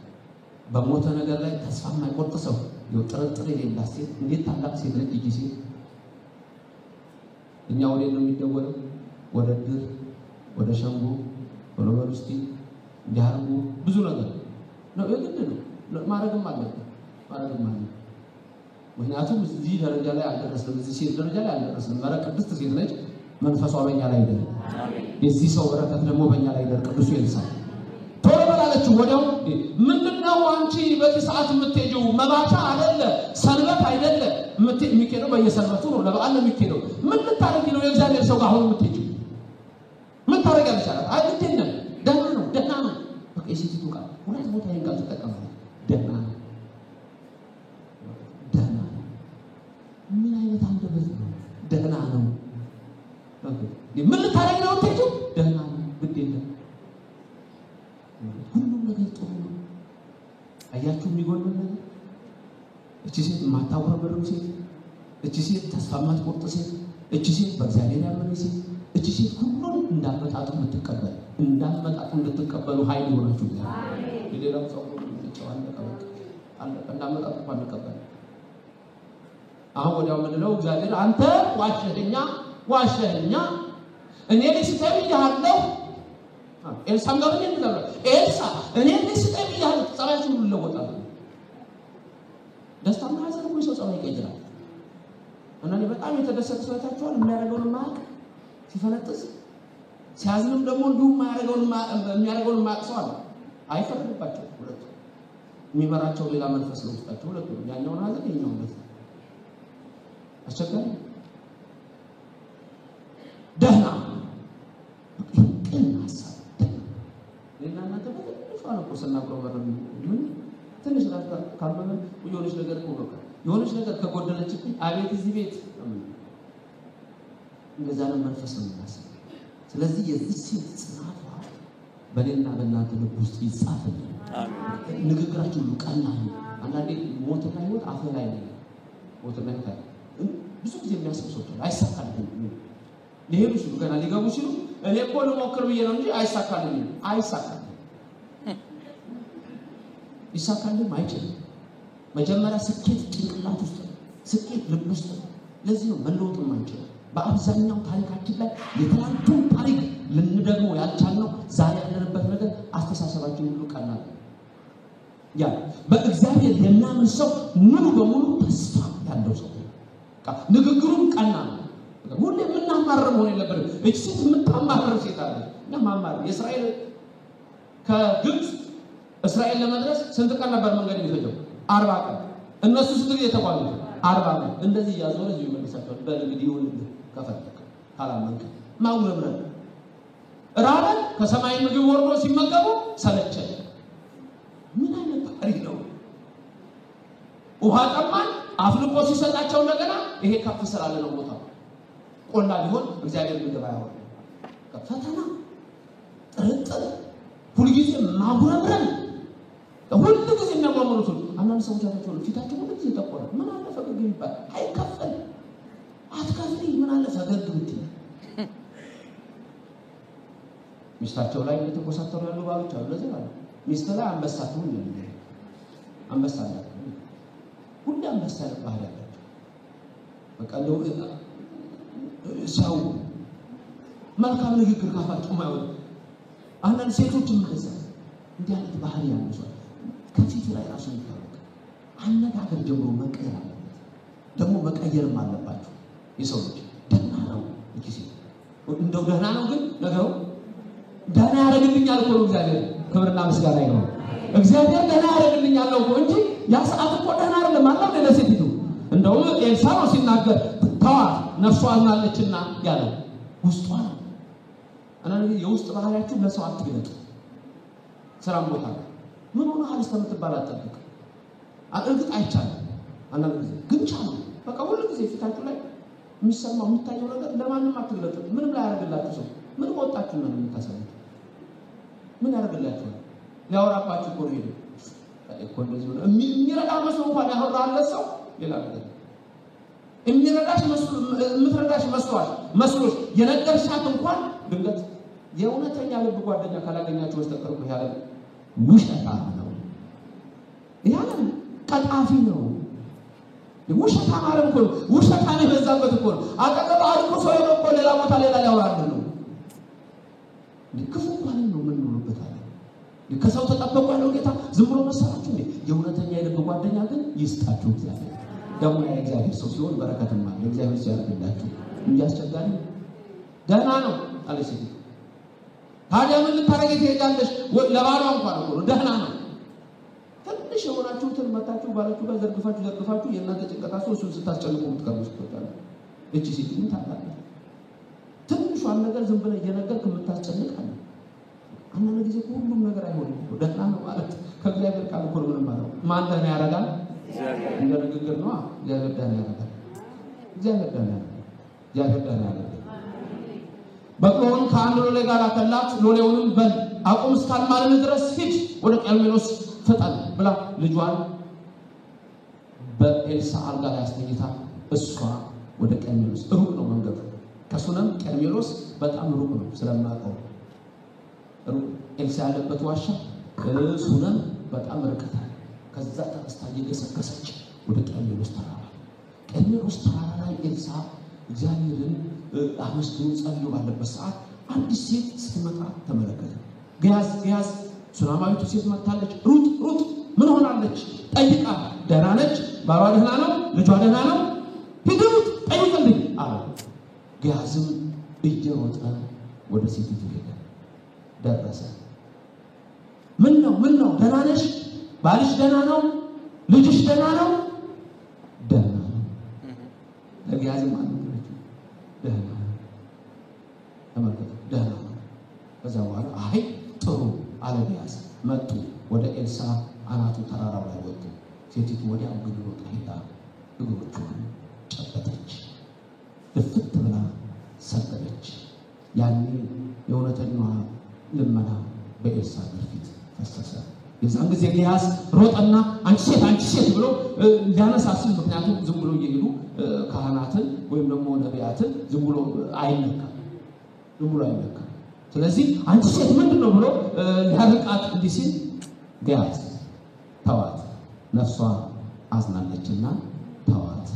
Speaker 1: በሞተ ነገር ላይ ተስፋ የማይቆርጥ ሰው የጥርጥር የሌላት ሴት እንዴት ታላቅ ሴት ነች ይቺ ሴት እኛ ወደ ነው የሚደወለው ወደ ድር ወደ ሸንጎ ወደ ወልስቲ እንዲያርጉ ብዙ ነገር ነው የግድ ነው ማረግም አለበት ምክንያቱም እዚህ ደረጃ ላይ አልደረስንም እዚህ ሴት ደረጃ ላይ አልደረስንም ማረ ቅድስት ሴት ነች መንፈሷ በእኛ ላይ አይደለም የዚህ ሰው በረከት ደግሞ በእኛ ላይ አይደለም ቅዱስ ኤልሳ ቶሎ በላለች ወዲያው ምንድነው አንቺ በዚህ ሰዓት የምትሄጂው መባቻ አይደለ ሰንበት አይደለ የሚከደው በየሰንበቱ ነው ለበዓል ነው የሚከደው ምን ልታረጊ ነው የእግዚአብሔር ሰው ጋር አሁን የምትሄጂው ምን ታረጋለች አላት አይደለም ደህና ነው በቃ እሺቱ ቃል ሁለት ቦታ ይንቃል ተጠቀማለች ደህና ነው ምን አይነት አንደበት ነው ደህና ነው ምን ልታረጊ ነው የምትሄጂው ደህና ነው ግድ የለም ሁሉም ነገር ጥሩ ነው አያችሁ የሚጎል ነገር እቺ ሴት ማታወራ በሩ ሴት እቺ ሴት ተስፋ ማትቆርጥ ሴት፣ እቺ ሴት በእግዚአብሔር ያመነች ሴት፣ እቺ ሴት ሁሉን እንዳመጣጡ እንድትቀበል እንድትቀበሉ ኃይል ይሆናችሁ አሜን። የሌላው ሰው ልጫዋን እንዳመጣጡ እንቀበል። አሁን ወዲያው ምንለው እግዚአብሔር አንተ ዋሸኸኛ እኔ ልስጠኝ ይያለሁ ኤልሳዕ ጋር ምን ይላል? ኤልሳዕ እኔ ልስጠኝ ይያለሁ ጸባያችሁ ሁሉ ለወጣው ደስታና ሐዘን ሁሉ ሰው ጸባይ ይቀይራል። እና እኔ በጣም የተደሰተ ሰውታችኋል የሚያደርገውን ማቅ ሲፈነጥስ ሲያዝንም ደግሞ እንዲሁም የሚያደርገውን ማቅ ሰው አለ። አይፈርድባቸው ሁለቱ የሚመራቸው ሌላ መንፈስ ነው ውስጣቸው ሁለቱ ያኛውን ሐዘን ይኛውን ደስታ አስቸጋሪ ደህና ቅን ሐሳብ ለእናንተ በትንሹ አነቆስና ቆበረም ምን ትንሽ ራስ ካመመ የሆነች ነገር ቆበቀ የሆነች ነገር ከጎደለችብኝ አቤት እዚህ ቤት እንደዛ ነው መንፈስ ነው የሚያስብ። ስለዚህ የዚህ ሴት ጽናቷ በእኔና በእናንተ ልብ ውስጥ ይጻፋል። አሜን። ንግግራችሁ ሁሉ ቀና ነው። አንዳንዴ ሞትና ሕይወት አፍ ላይ ነው። ሞትና ሕይወት ብዙ ጊዜ የሚያስብ ሰዎች አይሳካልኝም ሊሄዱ ሲሉ ገና ሊገቡ ሲሉ እኔ እኮ ልሞክር ብዬ ነው እንጂ አይሳካልኝም። ይሳካልም አይችልም። መጀመሪያ ስኬት ጭንቅላት ውስጥ ነው። ስኬት ልብ ውስጥ ነው። ለዚህ ነው መለወጥም አንችልም። በአብዛኛው ታሪካችን ላይ የትናንቱን ታሪክ ልንደግመው ያልቻልነው ዛሬ ያለንበት ነገር አስተሳሰባችን ሁሉ ቀና ነው። ያ በእግዚአብሔር የሚያምን ሰው ሙሉ በሙሉ ተስፋ ያለው ሰው ንግግሩም ቀና ነው። ሁሌ የምናማርር መሆን የለበትም። እቺ ሴት የምታማርር ሴት አለች። እና ማማር የእስራኤል ከግብፅ እስራኤል ለመድረስ ስንት ቀን ነበር መንገድ የሚፈጀው? 40 ቀን። እነሱ ስንት ጊዜ ተጓዙ? 40 ቀን። እንደዚህ ያዞረ እዚህ ይመልሳቸዋል። በእንግዲህ ይሁን ከፈለክ ካላመንክ ማውረምረም ራበን ከሰማይ ምግብ ወርዶ ሲመገቡ ሰለቸን። ምን አይነት ታሪክ ነው? ውሃ ጠማን አፍልቆ ሲሰጣቸው እንደገና ይሄ ከፍ ስላለ ነው ቦታው ቆላ ቢሆን እግዚአብሔር ምግብ አያወርድ። ፈተና ጥርጥር ሁልጊዜ ማጉረምረም ሁልጊዜ የሚያጓምሩት አንዳንድ ሰዎች ያላቸው ፊታቸው ሁልጊዜ ተቆረ ምን አለ ፈገግ ይባል አይከፈል አትከፍሪ ምን አለ ፈገግ ብትይ ሚስታቸው ላይ የተቆሳተሩ ያሉ ባሎች አሉ። ለዚህ ማለት ሚስት ላይ አንበሳ ትሁን ነው አንበሳ አለ ሁሉ አንበሳ ባህሪ አላቸው። በቃ ሰው መልካም ንግግር ካፋቸው ማይወድ አንዳንድ ሴቶችም እንደዛ እንዲህ አይነት ባህሪ ያለው ከፊቱ ላይ ራሱ ይታወቅ አነጋገር ጀምሮ መቀየር አለበት። ደግሞ መቀየርም አለባቸው። የሰው ልጅ ደህና ነው እዚህ እንደው ደህና ነው ግን ነገሩ ደህና ያደርግልኛል እኮ ነው እግዚአብሔር። ክብርና ምስጋና ይሁን እግዚአብሔር ደህና ያደርግልኛል ነው እንጂ ያ ሰዓት እኮ ደህና አይደለም ማለት ነው ለሴቲቱ። እንደው ኤልሳዕ ነው ሲናገር ተዋ ነፍሷ አዝናለችና ያለው ውስጧ ነው። አንዳንድ ጊዜ የውስጥ ባህሪያችሁ ለሰው አትግለጡ። ስራም ቦታ ምን ሆነ ሀልስ ተምትባል አትጠብቅ። እርግጥ አይቻልም። አንዳንድ ጊዜ ግን ቻሉ በቃ ሁሉ ጊዜ ፊታችሁ ላይ የሚሰማው የሚታየው ነገር ለማንም አትግለጡ። ምንም ላይ ያደርግላችሁ ሰው ምን ወጣችሁ ነው የምታሳዩት? ምን ያደርግላችሁ? ሊያወራባችሁ እኮ ነው ሄደው እኮ እንደዚህ ነው የሚረዳ መስሎ እንኳን ያወራለ ሰው ሌላ ነገር የሚረዳሽ መስሎ የምትረዳሽ መስሎሽ የነገርሻት እንኳን ድንገት የእውነተኛ ልብ ጓደኛ ካላገኛችሁ በስተቀር እኮ ያለ ውሸታም ነው። ያለ ቀጣፊ ነው። ውሸታም አለም እኮ ውሸታም የበዛበት እኮ ነው። አጠገብ አልቆ ሰው ሄዶ እኮ ሌላ ቦታ ሌላ ሊያወራል ነው። ክፉ እንኳን ነው የምንኖርበት አለ። ከሰው ተጠበቁ ያለው ጌታ ዝም ብሎ መሰራችሁ እንዴ? የእውነተኛ የልብ ጓደኛ ግን ይስጣችሁ እግዚአብሔር። ደግሞ የእግዚአብሔር ሰው ሲሆን በረከትም አለ። እግዚአብሔር ሲያደርግላችሁ እንጂ አስቸጋሪ ደህና ነው አለ ሴት። ታዲያ ምን ልታረጊ ትሄዳለሽ? ለባሏ እንኳን እኮ ነው ደህና ነው። ትንሽ የሆናችሁትን መታችሁ ባላችሁ ጋር ዘርግፋችሁ የእናንተ ጭንቀታችሁ እሱን ስታስጨንቁ የምትቀርቡት ይቆጣል። እቺ ሴት ምን ታውቃለች? ትንሿን ነገር ዝም ብለህ እየነገርክ የምታስጨንቃለ። አንዳንድ ጊዜ ሁሉም ነገር አይሆንም እኮ ደህና ነው ማለት ከእግዚአብሔር ቃል እኮ ምንም ማለት ማን ደህና ያደርጋል? እንደ ንግግር ነው። እግዚአብሔር ደህና ያደርጋል። እግዚአብሔር ደህና ያደርጋል። በቅሎውን ከአንድ ሎሌ ጋር አከላት። ሎሌውንም በል አቁም እስካልማልን ድረስ ሂድ ወደ ቀርሜሎስ ፍጠን ብላ ልጇን በኤልሳዕ አልጋ ላይ አስተኝታ እሷ ወደ ቀርሜሎስ ሩቅ ነው መንገዱ ከሱነም ቀርሜሎስ በጣም ሩቅ ነው ስለማቀው ሩቅ ኤልሳ ያለበት ዋሻ ሱነም በጣም ርቀት ከዛ ተነስታ እየገሰገሰች ወደ ቀርሜሎስ ተራራ ላይ ኤልሳ እግዚአብሔርን አመስግኖ ጸልዮ ባለበት ሰዓት አንዲት ሴት ስትመጣ ተመለከተ። ጊያዝ ሱናማዊቱ ሴት መጣለች። ሩጥ ምን ሆናለች? ጠይቃ ደህና ነች? ባሏ ደህና ነው? ልጇ ደህና ነው? ሂዱት ጠይቅልኝ አለ። ጊያዝም እየሮጠ ወደ ሴቲቱ ሄደ። ደረሰ። ምን ነው ደህና ነሽ? ባልሽ ደህና ነው? ልጅሽ ደህና ነው? ደህና ነው። ለጊያዝም አለ ደህና ነው። ተመልከቱ ደህና ነው። ከዛ በኋላ አይ ጥሩ አለ ጊያዝ። መጡ ወደ ኤልሳ አናቱ ተራራው ላይ ወጡ። ሴቲቱ ወዲያው ግን ሮጣ ሄዳ እግሮቹን ጨበጠች፣ ልፍት ብላ ሰገደች። ያኔ የእውነተኛዋ ልመና በኤልሳ ፊት ፈሰሰ። የዛን ጊዜ ጊያዝ ሮጠና አንቺ ሴት ብሎ ሊያነሳስል ምክንያቱም ዝም ብሎ እየሄዱ ካህናትን ወይም ደግሞ ነቢያትን ዝም ብሎ አይነካም። ስለዚህ አንቺ ሴት ምንድነው ብሎ ያርቃት እንዲህ ሲል ጊያዝ ተዋት ነፍሷ አዝናለችና ተዋት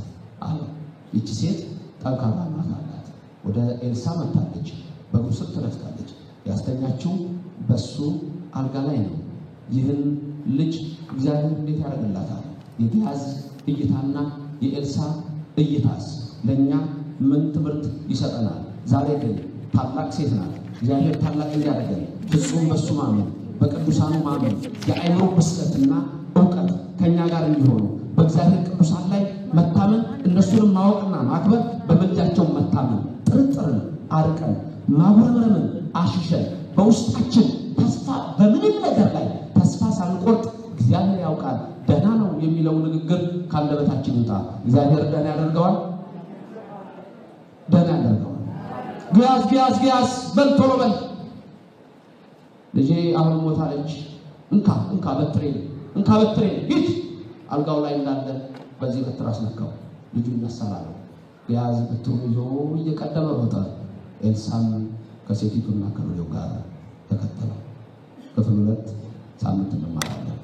Speaker 1: አለ። ይቺ ሴት ጠንካራ ናት አላት። ወደ ኤልሳ መጣለች፣ በእግሩ ስር ተደፍታለች። ያስተኛችው በሱ አልጋ ላይ ነው። ይህን ልጅ እግዚአብሔር እንዴት ያደርግላታል? የጊያዝ እይታና የኤልሳ እይታስ ለኛ ምን ትምህርት ይሰጠናል? ዛሬ ግን ታላቅ ሴት ናት። እግዚአብሔር ታላቅ እንዲያደርገን ፍጹም በሱ ማመን በቅዱሳኑ ማመን የአይምሮ ብስለትና እውቀት ከኛ ጋር እንዲሆኑ በእግዚአብሔር ቅዱሳን ላይ መታመን እነሱንም ማወቅና ማክበር በመልጃቸው መታመን ጥርጥርን አርቀን ማጉረምረምን አሽሸን በውስጣችን ተስፋ በምንም ነገር ላይ ተስፋ ሳንቆርጥ እግዚአብሔር ያውቃል ደህና ነው የሚለው ንግግር ካለበታችን ይውጣ። እግዚአብሔር ደህና ያደርገዋል። ጊያዝ በልቶሎ በል ልጄ አሁን ሞታለች። እንካ በትሬ ሂድ። አልጋው ላይ እንዳለ በዚህ በትር አስነካው። ልጁ ይነሳል። ጊያዝ በትሩን ይዞ እየቀደመ ሮጠ። ኤልሳም ከሴቲቱና ከሎሌው ጋር ተከተለው። ክፍል 2 ሳምንት እንማራለን።